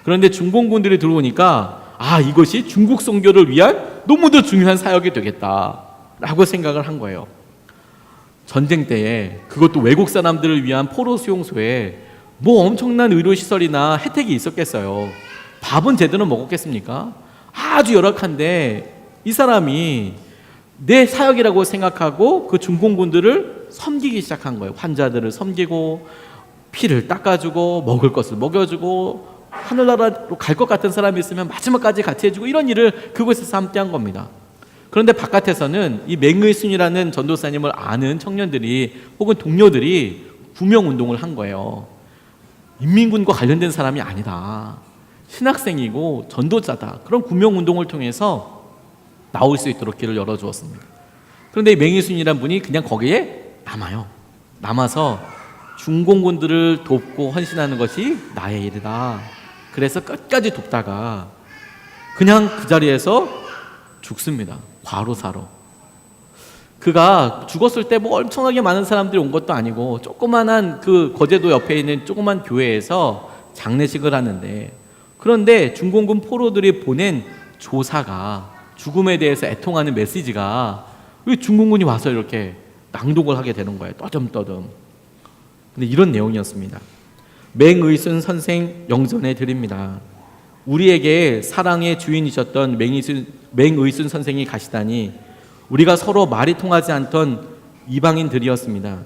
그런데 중공군들이 들어오니까 이것이 중국 선교를 위한 너무도 중요한 사역이 되겠다라고 생각을 한 거예요. 전쟁 때에 그것도 외국 사람들을 위한 포로 수용소에 뭐 엄청난 의료시설이나 혜택이 있었겠어요. 밥은 제대로 먹었겠습니까? 아주 열악한데 이 사람이 내 사역이라고 생각하고 그 중공군들을 섬기기 시작한 거예요. 환자들을 섬기고 피를 닦아주고 먹을 것을 먹여주고 하늘나라로 갈 것 같은 사람이 있으면 마지막까지 같이 해주고 이런 일을 그곳에서 함께 한 겁니다. 그런데 바깥에서는 이 맹의순이라는 전도사님을 아는 청년들이 혹은 동료들이 구명운동을 한 거예요. 인민군과 관련된 사람이 아니다. 신학생이고 전도자다. 그런 구명운동을 통해서 나올 수 있도록 길을 열어주었습니다. 그런데 이 맹의순이라는 분이 그냥 거기에 남아서 중공군들을 돕고 헌신하는 것이 나의 일이다. 그래서 끝까지 돕다가 그냥 그 자리에서 죽습니다. 과로사로. 그가 죽었을 때 뭐 엄청나게 많은 사람들이 온 것도 아니고 조그만한 그 거제도 옆에 있는 조그만 교회에서 장례식을 하는데 그런데 중공군 포로들이 보낸 조사가 죽음에 대해서 애통하는 메시지가 왜 중공군이 와서 이렇게 낭독을 하게 되는 거예요. 떠듬떠듬. 근데 이런 내용이었습니다. 맹의순 선생 영전해 드립니다. 우리에게 사랑의 주인이셨던 맹의순 선생이 가시다니 우리가 서로 말이 통하지 않던 이방인들이었습니다.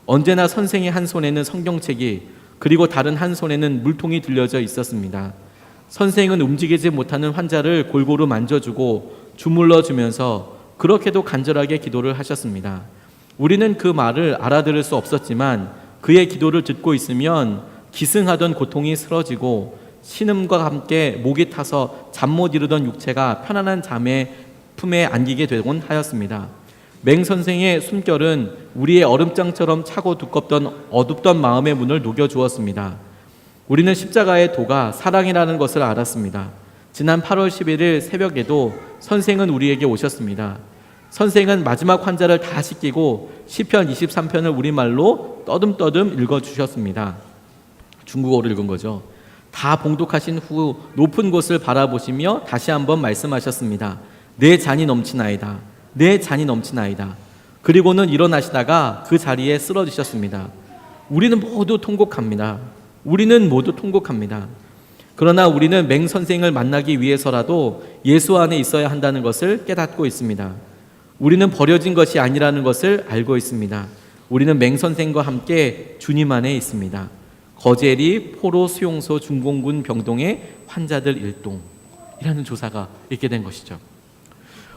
언제나 선생의 한 손에는 성경책이 그리고 다른 한 손에는 물통이 들려져 있었습니다. 선생은 움직이지 못하는 환자를 골고루 만져주고 주물러 주면서 그렇게도 간절하게 기도를 하셨습니다. 우리는 그 말을 알아들을 수 없었지만 그의 기도를 듣고 있으면 기승하던 고통이 쓰러지고 신음과 함께 목이 타서 잠 못 이루던 육체가 편안한 잠의 품에 안기게 되곤 하였습니다. 맹 선생의 숨결은 우리의 얼음장처럼 차고 두껍던 어둡던 마음의 문을 녹여주었습니다. 우리는 십자가의 도가 사랑이라는 것을 알았습니다. 지난 8월 11일 새벽에도 선생은 우리에게 오셨습니다. 선생은 마지막 환자를 다 씻기고 시편 23편을 우리말로 떠듬떠듬 읽어주셨습니다. 중국어로 읽은 거죠. 다 봉독하신 후 높은 곳을 바라보시며 다시 한번 말씀하셨습니다. 내 잔이 넘치나이다. 내 잔이 넘치나이다. 그리고는 일어나시다가 그 자리에 쓰러지셨습니다. 우리는 모두 통곡합니다. 우리는 모두 통곡합니다. 그러나 우리는 맹 선생을 만나기 위해서라도 예수 안에 있어야 한다는 것을 깨닫고 있습니다. 우리는 버려진 것이 아니라는 것을 알고 있습니다. 우리는 맹 선생과 함께 주님 안에 있습니다. 거제리 포로 수용소 중공군 병동의 환자들 일동이라는 조사가 있게 된 것이죠.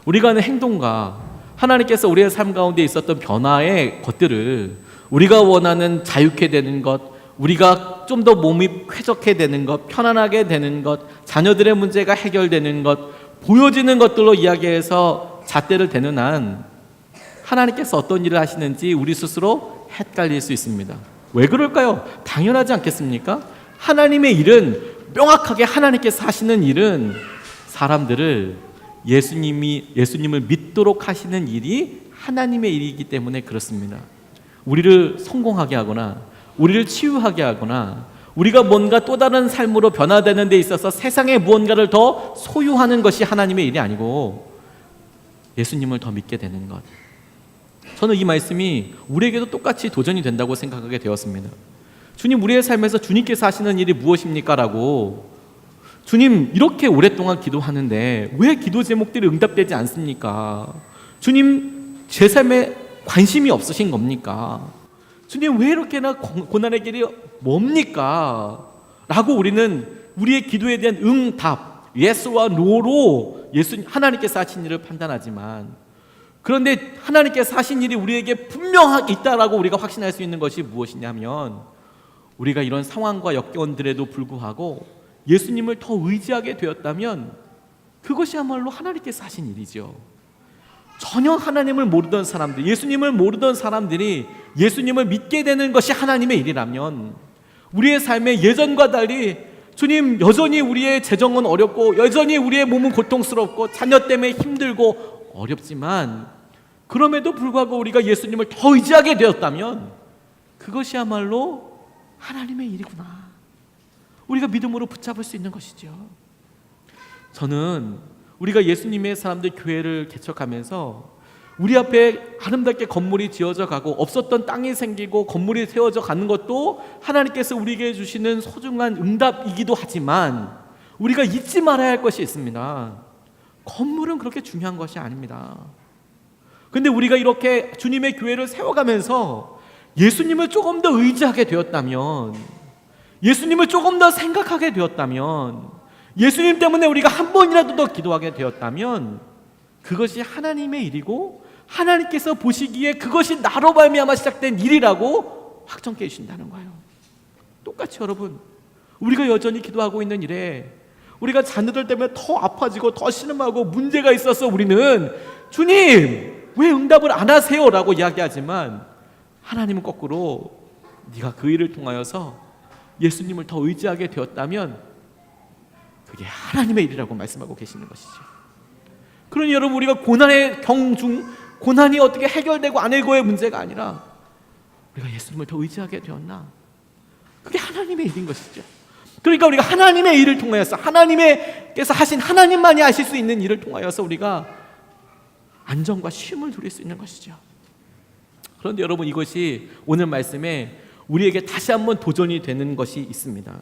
우리가 하는 행동과 하나님께서 우리의 삶 가운데 있었던 변화의 것들을 우리가 원하는 자유케 되는 것, 우리가 좀 더 몸이 쾌적해 되는 것, 편안하게 되는 것, 자녀들의 문제가 해결되는 것, 보여지는 것들로 이야기해서 잣대를 대는 한 하나님께서 어떤 일을 하시는지 우리 스스로 헷갈릴 수 있습니다. 왜 그럴까요? 당연하지 않겠습니까? 하나님의 일은 명확하게 하나님께서 하시는 일은 사람들을 예수님을 믿도록 하시는 일이 하나님의 일이기 때문에 그렇습니다. 우리를 성공하게 하거나 우리를 치유하게 하거나 우리가 뭔가 또 다른 삶으로 변화되는 데 있어서 세상에 무언가를 더 소유하는 것이 하나님의 일이 아니고 예수님을 더 믿게 되는 것. 저는 이 말씀이 우리에게도 똑같이 도전이 된다고 생각하게 되었습니다. 주님, 우리의 삶에서 주님께서 하시는 일이 무엇입니까? 라고, 주님 이렇게 오랫동안 기도하는데 왜 기도 제목들이 응답되지 않습니까? 주님, 제 삶에 관심이 없으신 겁니까? 주님, 왜 이렇게나 고난의 길이 뭡니까? 라고 우리는 우리의 기도에 대한 응답, 예스와 노로 하나님께서 하신 일을 판단하지만, 그런데 하나님께서 하신 일이 우리에게 분명하게 있다라고 우리가 확신할 수 있는 것이 무엇이냐면, 우리가 이런 상황과 역경들에도 불구하고 예수님을 더 의지하게 되었다면 그것이야말로 하나님께서 하신 일이죠. 전혀 하나님을 모르던 사람들, 예수님을 모르던 사람들이 예수님을 믿게 되는 것이 하나님의 일이라면, 우리의 삶에 예전과 달리 주님, 여전히 우리의 재정은 어렵고 여전히 우리의 몸은 고통스럽고 자녀 때문에 힘들고 어렵지만, 그럼에도 불구하고 우리가 예수님을 더 의지하게 되었다면 그것이야말로 하나님의 일이구나, 우리가 믿음으로 붙잡을 수 있는 것이죠. 저는 우리가 예수님의 사람들 교회를 개척하면서 우리 앞에 아름답게 건물이 지어져 가고 없었던 땅이 생기고 건물이 세워져 가는 것도 하나님께서 우리에게 주시는 소중한 응답이기도 하지만, 우리가 잊지 말아야 할 것이 있습니다. 건물은 그렇게 중요한 것이 아닙니다. 근데 우리가 이렇게 주님의 교회를 세워가면서 예수님을 조금 더 의지하게 되었다면, 예수님을 조금 더 생각하게 되었다면, 예수님 때문에 우리가 한 번이라도 더 기도하게 되었다면 그것이 하나님의 일이고 하나님께서 보시기에 그것이 나로 말미암아 시작된 일이라고 확정해 주신다는 거예요. 똑같이 여러분, 우리가 여전히 기도하고 있는 일에 우리가 자녀들 때문에 더 아파지고 더 신음하고 문제가 있어서 우리는 주님 왜 응답을 안 하세요? 라고 이야기하지만, 하나님은 거꾸로 네가 그 일을 통하여서 예수님을 더 의지하게 되었다면 그게 하나님의 일이라고 말씀하고 계시는 것이죠. 그러니 여러분, 우리가 고난의 경중, 고난이 어떻게 해결되고 안 해고의 문제가 아니라 우리가 예수님을 더 의지하게 되었나, 그게 하나님의 일인 것이죠. 그러니까 우리가 하나님의 일을 통하여서, 하나님께서 하신, 하나님만이 하실 수 있는 일을 통하여서 우리가 안정과 쉼을 누릴 수 있는 것이죠. 그런데 여러분, 이것이 오늘 말씀에 우리에게 다시 한번 도전이 되는 것이 있습니다.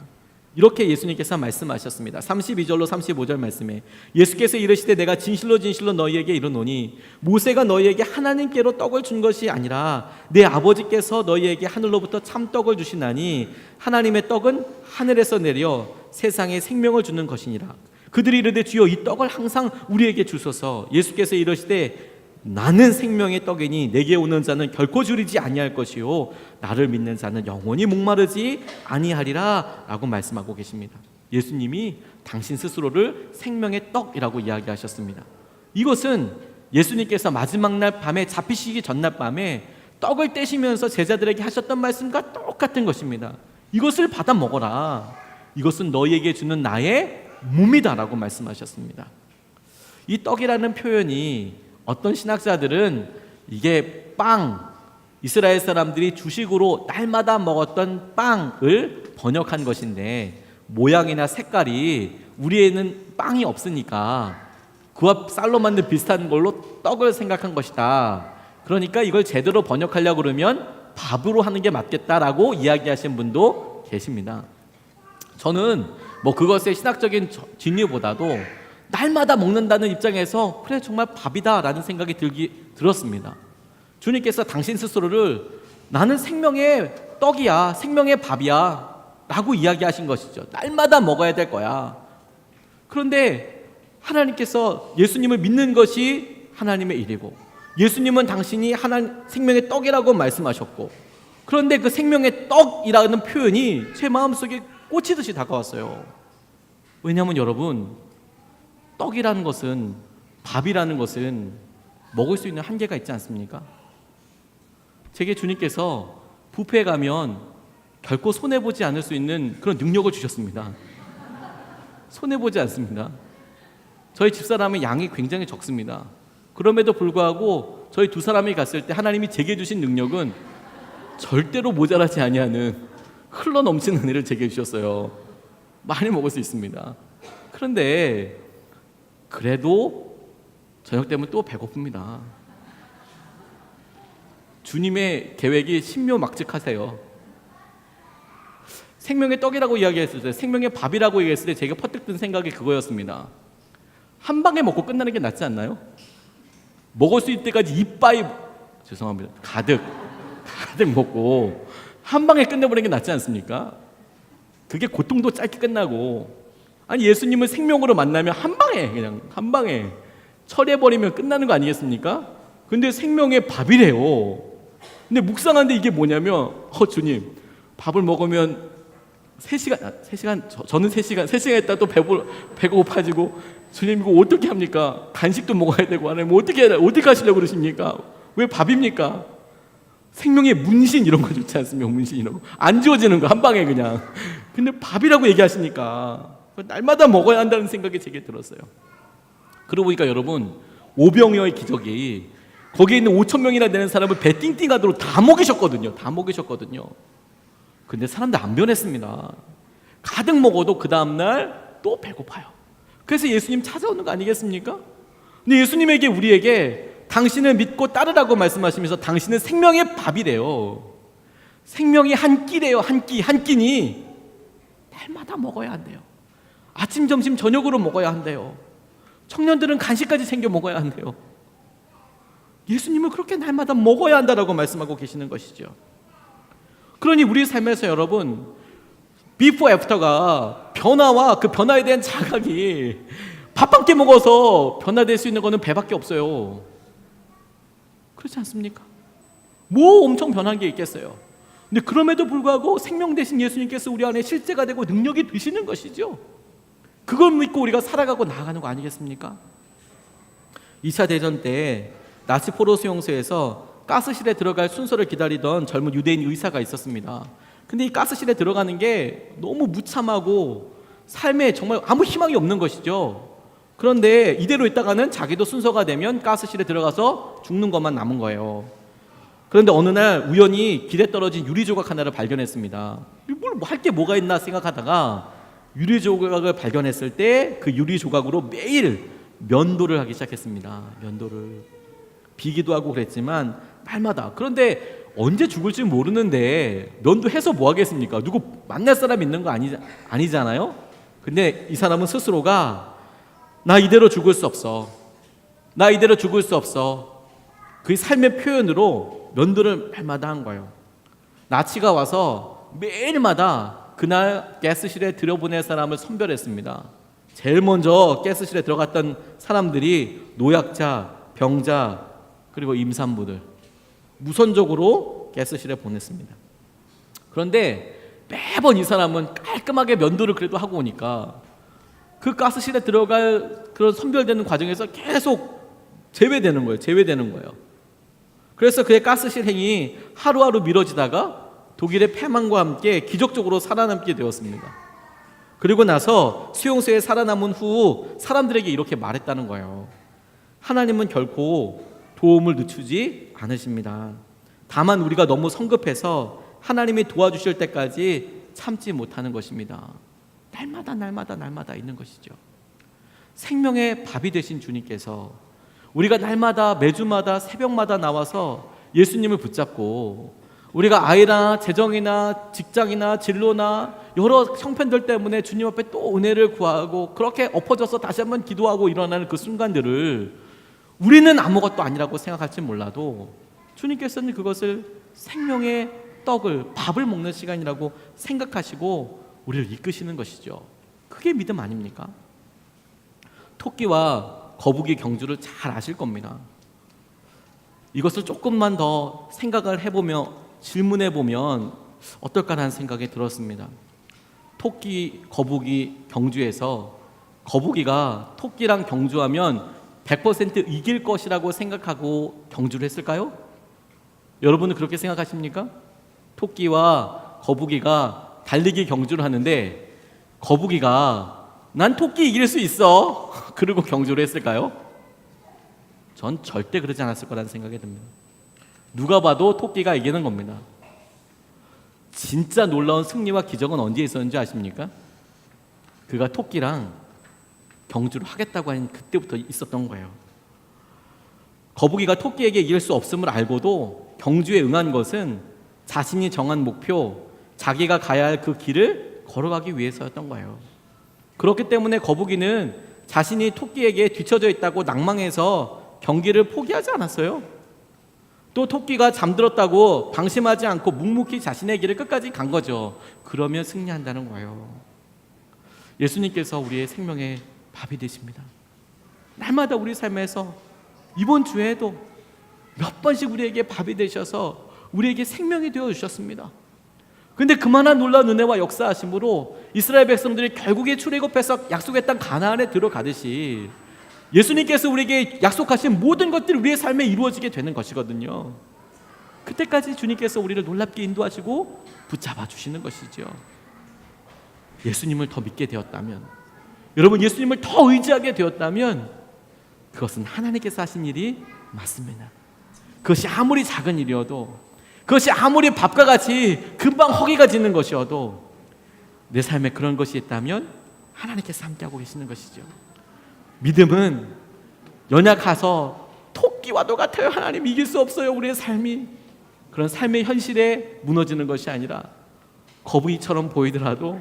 이렇게 예수님께서 말씀하셨습니다. 32절로 35절 말씀에 예수께서 이르시되 내가 진실로 진실로 너희에게 이르노니 모세가 너희에게 하나님께로 떡을 준 것이 아니라 내 아버지께서 너희에게 하늘로부터 참떡을 주시나니 하나님의 떡은 하늘에서 내려 세상에 생명을 주는 것이니라. 그들이 이르되 주여 이 떡을 항상 우리에게 주소서. 예수께서 이르시되 나는 생명의 떡이니 내게 오는 자는 결코 줄이지 아니할 것이요 나를 믿는 자는 영원히 목마르지 아니하리라 라고 말씀하고 계십니다. 예수님이 당신 스스로를 생명의 떡이라고 이야기하셨습니다. 이것은 예수님께서 마지막 날 밤에 잡히시기 전날 밤에 떡을 떼시면서 제자들에게 하셨던 말씀과 똑같은 것입니다. 이것을 받아 먹어라, 이것은 너희에게 주는 나의 몸이다 라고 말씀하셨습니다. 이 떡이라는 표현이 어떤 신학자들은 이게 이스라엘 사람들이 주식으로 날마다 먹었던 빵을 번역한 것인데, 모양이나 색깔이 우리에는 빵이 없으니까 그와 쌀로 만든 비슷한 걸로 떡을 생각한 것이다. 그러니까 이걸 제대로 번역하려고 그러면 밥으로 하는 게 맞겠다라고 이야기하신 분도 계십니다. 저는 그것의 신학적인 진리보다도 날마다 먹는다는 입장에서 그래 정말 밥이다 라는 생각이 들었습니다. 주님께서 당신 스스로를 나는 생명의 떡이야, 생명의 밥이야 라고 이야기하신 것이죠. 날마다 먹어야 될 거야. 그런데 하나님께서 예수님을 믿는 것이 하나님의 일이고, 예수님은 당신이 생명의 떡이라고 말씀하셨고, 그런데 그 생명의 떡이라는 표현이 제 마음속에 꽂히듯이 다가왔어요. 왜냐하면 여러분, 떡이라는 것은, 밥이라는 것은 먹을 수 있는 한계가 있지 않습니까? 제게 주님께서 뷔페에 가면 결코 손해보지 않을 수 있는 그런 능력을 주셨습니다. 손해보지 않습니다. 저희 집사람의 양이 굉장히 적습니다. 그럼에도 불구하고 저희 두 사람이 갔을 때 하나님이 제게 주신 능력은 절대로 모자라지 아니하는 흘러넘치는 은혜를 제게 주셨어요. 많이 먹을 수 있습니다. 그런데 그래도 저녁 되면 또 배고픕니다. 주님의 계획이 신묘막측하세요. 생명의 떡이라고 이야기했을 때, 생명의 밥이라고 얘기했을 때 제가 퍼뜩 든 생각이 그거였습니다. 한 방에 먹고 끝나는 게 낫지 않나요? 먹을 수 있을 때까지 이빠이, 죄송합니다, 가득 먹고 한 방에 끝내버리는 게 낫지 않습니까? 그게 고통도 짧게 끝나고, 아니 예수님을 생명으로 만나면 한 방에, 그냥 한 방에 처리해버리면 끝나는 거 아니겠습니까? 근데 생명의 밥이래요. 근데 묵상하는데 이게 뭐냐면, 주님, 밥을 먹으면 3시간, 저는 3시간 있다 또 배가 고파지고, 주님 이거 어떻게 합니까? 간식도 먹어야 되고, 하나님 어떻게 하시려고 그러십니까? 왜 밥입니까? 생명의 문신 이런 거 좋지 않습니까? 문신 이런 거 안 지워지는 거 한 방에 그냥. 근데 밥이라고 얘기하시니까 날마다 먹어야 한다는 생각이 제게 들었어요. 그러고 보니까 여러분, 오병이어의 기적이 거기에 있는 5,000명이나 되는 사람을 배 띵띵하도록 다 먹이셨거든요. 근데 사람들 안 변했습니다. 가득 먹어도 그 다음날 또 배고파요. 그래서 예수님 찾아오는 거 아니겠습니까? 근데 예수님에게, 우리에게 당신을 믿고 따르라고 말씀하시면서 당신은 생명의 밥이래요. 생명이 한 끼래요. 한 끼니 날마다 먹어야 한대요. 아침, 점심, 저녁으로 먹어야 한대요. 청년들은 간식까지 챙겨 먹어야 한대요. 예수님은 그렇게 날마다 먹어야 한다라고 말씀하고 계시는 것이죠. 그러니 우리 삶에서 여러분, 비포 애프터가 변화와 그 변화에 대한 자각이, 밥 한 끼 먹어서 변화될 수 있는 거는 배밖에 없어요. 그렇지 않습니까? 뭐 엄청 변한 게 있겠어요. 근데 그럼에도 불구하고 생명 대신 예수님께서 우리 안에 실제가 되고 능력이 되시는 것이죠. 그걸 믿고 우리가 살아가고 나아가는 거 아니겠습니까? 2차 대전 때 나치 포로 수용소에서 가스실에 들어갈 순서를 기다리던 젊은 유대인 의사가 있었습니다. 근데 이 가스실에 들어가는 게 너무 무참하고 삶에 정말 아무 희망이 없는 것이죠. 그런데 이대로 있다가는 자기도 순서가 되면 가스실에 들어가서 죽는 것만 남은 거예요. 그런데 어느 날 우연히 길에 떨어진 유리 조각 하나를 발견했습니다. 뭘 할 게 뭐가 있나 생각하다가 유리 조각을 발견했을 때 그 유리 조각으로 매일 면도를 하기 시작했습니다. 면도를. 비기도 하고 그랬지만 날마다. 그런데 언제 죽을지 모르는데 면도해서 뭐 하겠습니까? 누구 만날 사람 있는 거 아니잖아요. 근데 이 사람은 스스로가 나 이대로 죽을 수 없어. 그 삶의 표현으로 면도를 날마다 한 거예요. 나치가 와서 매일마다 그날 가스실에 들여보낼 사람을 선별했습니다. 제일 먼저 가스실에 들어갔던 사람들이 노약자, 병자, 그리고 임산부들 무선적으로 가스실에 보냈습니다. 그런데 매번 이 사람은 깔끔하게 면도를 그래도 하고 오니까 그 가스실에 들어갈 그런 선별되는 과정에서 계속 제외되는 거예요. 그래서 그의 가스실 행이 하루하루 미뤄지다가 독일의 패망과 함께 기적적으로 살아남게 되었습니다. 그리고 나서 수용소에 살아남은 후 사람들에게 이렇게 말했다는 거예요. 하나님은 결코 도움을 늦추지 않으십니다. 다만 우리가 너무 성급해서 하나님이 도와주실 때까지 참지 못하는 것입니다. 날마다 있는 것이죠. 생명의 밥이 되신 주님께서 우리가 날마다, 매주마다, 새벽마다 나와서 예수님을 붙잡고, 우리가 아이나 재정이나 직장이나 진로나 여러 형편들 때문에 주님 앞에 또 은혜를 구하고 그렇게 엎어져서 다시 한번 기도하고 일어나는 그 순간들을 우리는 아무것도 아니라고 생각할지 몰라도 주님께서는 그것을 생명의 떡을, 밥을 먹는 시간이라고 생각하시고 우리를 이끄시는 것이죠. 그게 믿음 아닙니까? 토끼와 거북이 경주를 잘 아실 겁니다. 이것을 조금만 더 생각을 해보며 질문해보면 어떨까라는 생각이 들었습니다. 토끼, 거북이 경주에서 거북이가 토끼랑 경주하면 100% 이길 것이라고 생각하고 경주를 했을까요? 여러분은 그렇게 생각하십니까? 토끼와 거북이가 달리기 경주를 하는데 거북이가 난 토끼 이길 수 있어. 그러고 경주를 했을까요? 전 절대 그러지 않았을 거라는 생각이 듭니다. 누가 봐도 토끼가 이기는 겁니다. 진짜 놀라운 승리와 기적은 언제 있었는지 아십니까? 그가 토끼랑 경주를 하겠다고 하는 그때부터 있었던 거예요. 거북이가 토끼에게 이길 수 없음을 알고도 경주에 응한 것은 자신이 정한 목표, 자기가 가야 할 그 길을 걸어가기 위해서였던 거예요. 그렇기 때문에 거북이는 자신이 토끼에게 뒤처져 있다고 낭망해서 경기를 포기하지 않았어요. 또 토끼가 잠들었다고 방심하지 않고 묵묵히 자신의 길을 끝까지 간 거죠. 그러면 승리한다는 거예요. 예수님께서 우리의 생명의 밥이 되십니다. 날마다 우리 삶에서 이번 주에도 몇 번씩 우리에게 밥이 되셔서 우리에게 생명이 되어주셨습니다. 근데 그만한 놀라운 은혜와 역사하심으로 이스라엘 백성들이 결국에 출애굽해서 약속의 땅 가나안에 들어가듯이 예수님께서 우리에게 약속하신 모든 것들이 우리의 삶에 이루어지게 되는 것이거든요. 그때까지 주님께서 우리를 놀랍게 인도하시고 붙잡아 주시는 것이죠. 예수님을 더 믿게 되었다면, 여러분 예수님을 더 의지하게 되었다면 그것은 하나님께서 하신 일이 맞습니다. 그것이 아무리 작은 일이어도, 그것이 아무리 밥과 같이 금방 허기가 지는 것이어도 내 삶에 그런 것이 있다면 하나님께서 함께하고 계시는 것이죠. 믿음은 연약해서 토끼와도 같아요. 하나님 이길 수 없어요. 우리의 삶이 그런 삶의 현실에 무너지는 것이 아니라 거북이처럼 보이더라도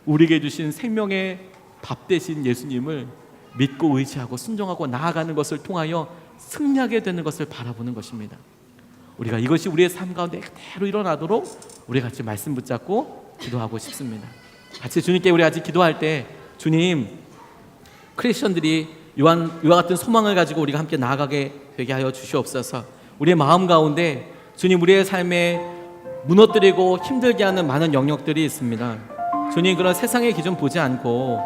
우리에게 주신 생명의 밥 되신 예수님을 믿고 의지하고 순종하고 나아가는 것을 통하여 승리하게 되는 것을 바라보는 것입니다. 우리가 이것이 우리의 삶 가운데 그대로 일어나도록 우리 같이 말씀 붙잡고 기도하고 싶습니다. 같이 주님께 우리 같이 기도할 때, 주님, 크리스천들이 이와 같은 소망을 가지고 우리가 함께 나아가게 되게 하여 주시옵소서. 우리의 마음 가운데 주님, 우리의 삶에 무너뜨리고 힘들게 하는 많은 영역들이 있습니다. 주님, 그런 세상의 기준 보지 않고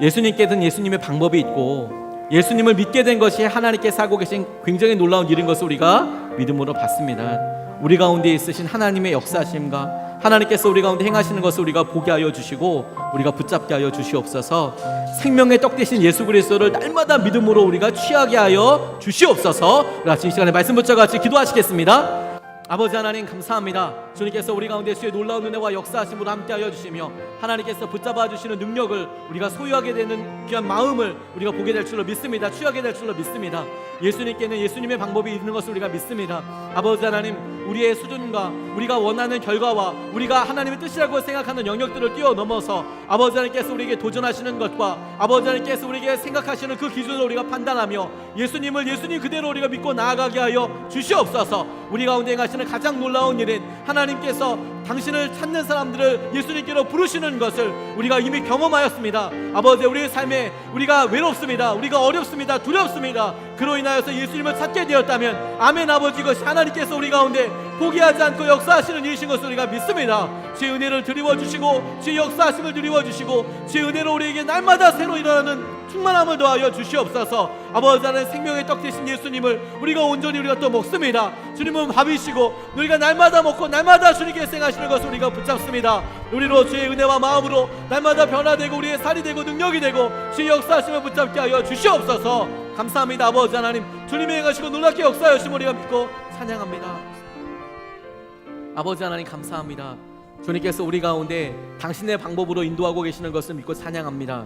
예수님께든 예수님의 방법이 있고 예수님을 믿게 된 것이 하나님께서 하고 계신 굉장히 놀라운 일인 것을 우리가 믿음으로 받습니다. 우리 가운데 있으신 하나님의 역사하심과 하나님께서 우리 가운데 행하시는 것을 우리가 보게 하여 주시고 우리가 붙잡게 하여 주시옵소서. 생명의 떡 되신 예수 그리스도를 날마다 믿음으로 우리가 취하게 하여 주시옵소서. 같이 이 시간에 말씀 붙잡아 같이 기도하시겠습니다. 아버지 하나님 감사합니다. 주님께서 우리 가운데 주의 놀라운 은혜와 역사하심으로 함께하여 주시며 하나님께서 붙잡아 주시는 능력을 우리가 소유하게 되는 귀한 마음을 우리가 보게 될 줄로 믿습니다. 취하게 될 줄로 믿습니다. 예수님께는 예수님의 방법이 있는 것을 우리가 믿습니다. 아버지 하나님, 우리의 수준과 우리가 원하는 결과와 우리가 하나님의 뜻이라고 생각하는 영역들을 뛰어넘어서 아버지 하나님께서 우리에게 도전하시는 것과 아버지 하나님께서 우리에게 생각하시는 그 기준을 우리가 판단하며 예수님을 예수님 그대로 우리가 믿고 나아가게 하여 주시옵소서. 우리 가운데 행하시는 가장 놀라운 일은 하나님께서 당신을 찾는 사람들을 예수님께로 부르시는 것을 우리가 이미 경험하였습니다. 아버지, 우리의 삶에 우리가 외롭습니다. 우리가 어렵습니다. 두렵습니다. 그로 인하여서 예수님을 찾게 되었다면 아멘. 아버지, 이것이 하나님께서 우리 가운데 포기하지 않고 역사하시는 일이신 것을 우리가 믿습니다. 주의 은혜를 드리워 주시고 주의 역사하심을 드리워 주시고 주의 은혜로 우리에게 날마다 새로 일어나는 충만함을 더하여 주시옵소서. 아버지 하나님, 생명의 떡 되신 예수님을 우리가 온전히 우리가 또 먹습니다. 주님은 밥이시고 우리가 날마다 먹고 날마다 주님께서 행하시는 것을 우리가 붙잡습니다. 우리로 주의 은혜와 마음으로 날마다 변화되고 우리의 살이 되고 능력이 되고 주의 역사하심을 붙잡게 하여 주시옵소서. 감사합니다. 아버지 하나님, 주님의 행하시고 놀랍게 역사하심을 우리가 믿고 찬양합니다. 아버지 하나님 감사합니다. 주님께서 우리 가운데 당신의 방법으로 인도하고 계시는 것을 믿고 찬양합니다.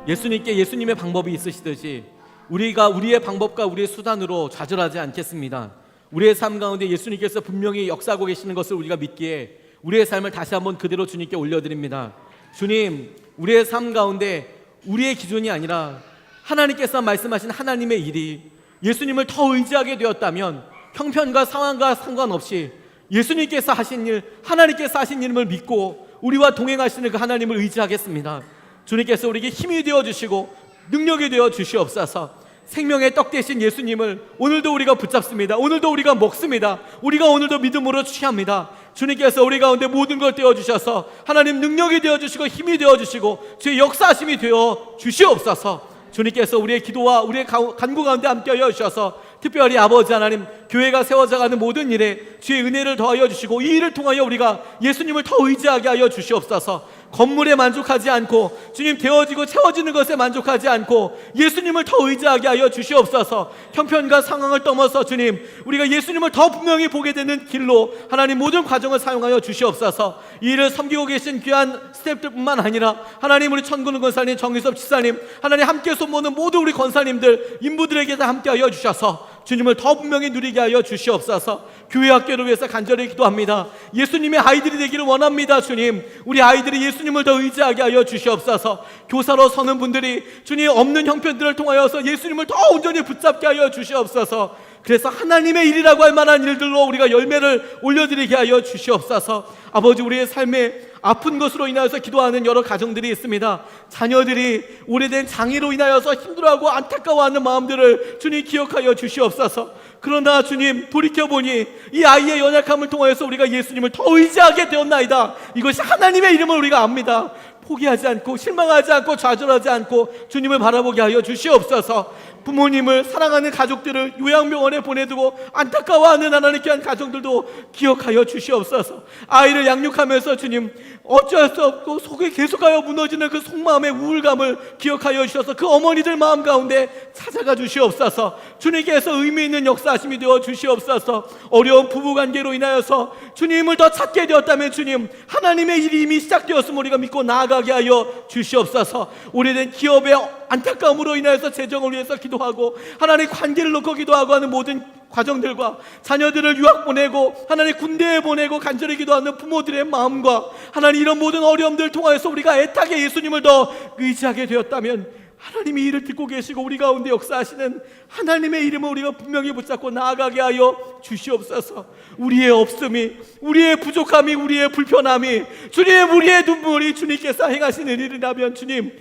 예수님께 예수님의 방법이 있으시듯이 우리가 우리의 방법과 우리의 수단으로 좌절하지 않겠습니다. 우리의 삶 가운데 예수님께서 분명히 역사하고 계시는 것을 우리가 믿기에 우리의 삶을 다시 한번 그대로 주님께 올려드립니다. 주님, 우리의 삶 가운데 우리의 기준이 아니라 하나님께서 말씀하신 하나님의 일이 예수님을 더 의지하게 되었다면 형편과 상황과 상관없이 예수님께서 하신 일, 하나님께서 하신 일을 믿고 우리와 동행하시는 그 하나님을 의지하겠습니다. 주님께서 우리에게 힘이 되어주시고 능력이 되어주시옵소서. 생명의 떡 되신 예수님을 오늘도 우리가 붙잡습니다. 오늘도 우리가 먹습니다. 우리가 오늘도 믿음으로 취합니다. 주님께서 우리 가운데 모든 걸 떼어주셔서 하나님 능력이 되어주시고 힘이 되어주시고 주의 역사하심이 되어주시옵소서. 주님께서 우리의 기도와 우리의 간구 가운데 함께하여 주셔서 특별히 아버지 하나님, 교회가 세워져가는 모든 일에 주의 은혜를 더하여 주시고 이 일을 통하여 우리가 예수님을 더 의지하게 하여 주시옵소서. 건물에 만족하지 않고 주님 되어지고 채워지는 것에 만족하지 않고 예수님을 더 의지하게 하여 주시옵소서. 형편과 상황을 넘어서 주님 우리가 예수님을 더 분명히 보게 되는 길로 하나님 모든 과정을 사용하여 주시옵소서. 이 일을 섬기고 계신 귀한 스태프들뿐만 아니라 하나님 우리 천군은 권사님, 정의섭 지사님, 하나님 함께 손모는 모든 우리 권사님들 인부들에게 다 함께하여 주셔서 주님을 더 분명히 누리게 하여 주시옵소서. 교회 학교를 위해서 간절히 기도합니다. 예수님의 아이들이 되기를 원합니다. 주님 우리 아이들이 예수님을 더 의지하게 하여 주시옵소서. 교사로 서는 분들이 주님 없는 형편들을 통하여서 예수님을 더 온전히 붙잡게 하여 주시옵소서. 그래서 하나님의 일이라고 할 만한 일들로 우리가 열매를 올려드리게 하여 주시옵소서. 아버지 우리의 삶에 아픈 것으로 인하여서 기도하는 여러 가정들이 있습니다. 자녀들이 오래된 장애로 인하여서 힘들어하고 안타까워하는 마음들을 주님 기억하여 주시옵소서. 그러나 주님 돌이켜보니 이 아이의 연약함을 통하여서 우리가 예수님을 더 의지하게 되었나이다. 이것이 하나님의 이름을 우리가 압니다. 포기하지 않고 실망하지 않고 좌절하지 않고 주님을 바라보게 하여 주시옵소서. 부모님을 사랑하는 가족들을 요양병원에 보내두고 안타까워하는 하나님 귀한 가정들도 기억하여 주시옵소서. 아이를 양육하면서 주님 어쩔 수 없고 속에 계속하여 무너지는 그 속마음의 우울감을 기억하여 주셔서 그 어머니들 마음 가운데 찾아가 주시옵소서. 주님께서 의미 있는 역사하심이 되어 주시옵소서. 어려운 부부관계로 인하여서 주님을 더 찾게 되었다면 주님 하나님의 일이 이미 시작되었음을 우리가 믿고 나아가게 하여 주시옵소서. 오래된 기업의 안타까움으로 인하여서 재정을 위해서 기도하고 하나님 관계를 놓고 기도하고 하는 모든 과정들과 자녀들을 유학 보내고 하나님 군대에 보내고 간절히 기도하는 부모들의 마음과 하나님 이런 모든 어려움들을 통하여서 우리가 애타게 예수님을 더 의지하게 되었다면 하나님이 이를 듣고 계시고 우리 가운데 역사하시는 하나님의 이름을 우리가 분명히 붙잡고 나아가게 하여 주시옵소서. 우리의 없음이, 우리의 부족함이, 우리의 불편함이 주님 우리의 눈물이 주님께서 행하시는 일이라면 주님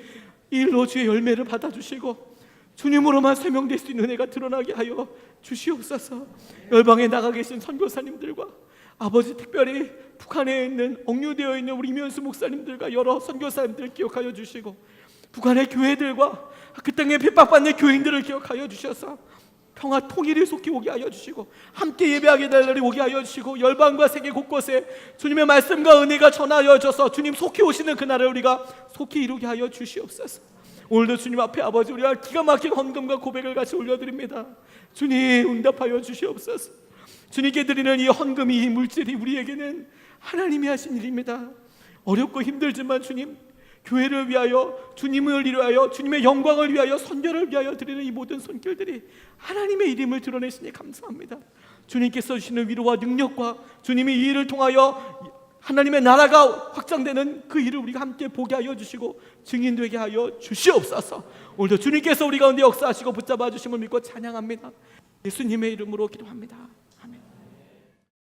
이 일로 주의 열매를 받아주시고 주님으로만 세명될 수 있는 은혜가 드러나게 하여 주시옵소서. 열방에 나가 계신 선교사님들과 아버지 특별히 북한에 있는 억류되어 있는 우리 이면수 목사님들과 여러 선교사님들을 기억하여 주시고 북한의 교회들과 그 땅에 핍박받는 교인들을 기억하여 주셔서 평화 통일이 속히 오게 하여 주시고 함께 예배하게 될 날이 오게 하여 주시고 열방과 세계 곳곳에 주님의 말씀과 은혜가 전하여져서 주님 속히 오시는 그날을 우리가 속히 이루게 하여 주시옵소서. 오늘도 주님 앞에 아버지 우리가 기가 막힌 헌금과 고백을 같이 올려드립니다. 주님 응답하여 주시옵소서. 주님께 드리는 이 헌금이 이 물질이 우리에게는 하나님이 하신 일입니다. 어렵고 힘들지만 주님 교회를 위하여 주님을 위하여 주님의 영광을 위하여 선교를 위하여 드리는 이 모든 손길들이 하나님의 이름을 드러내시니 감사합니다. 주님께서 주시는 위로와 능력과 주님이 이 일을 통하여 하나님의 나라가 확장되는 그 일을 우리가 함께 보게 하여 주시고 증인되게 하여 주시옵소서. 오늘도 주님께서 우리 가운데 역사하시고 붙잡아 주심을 믿고 찬양합니다. 예수님의 이름으로 기도합니다.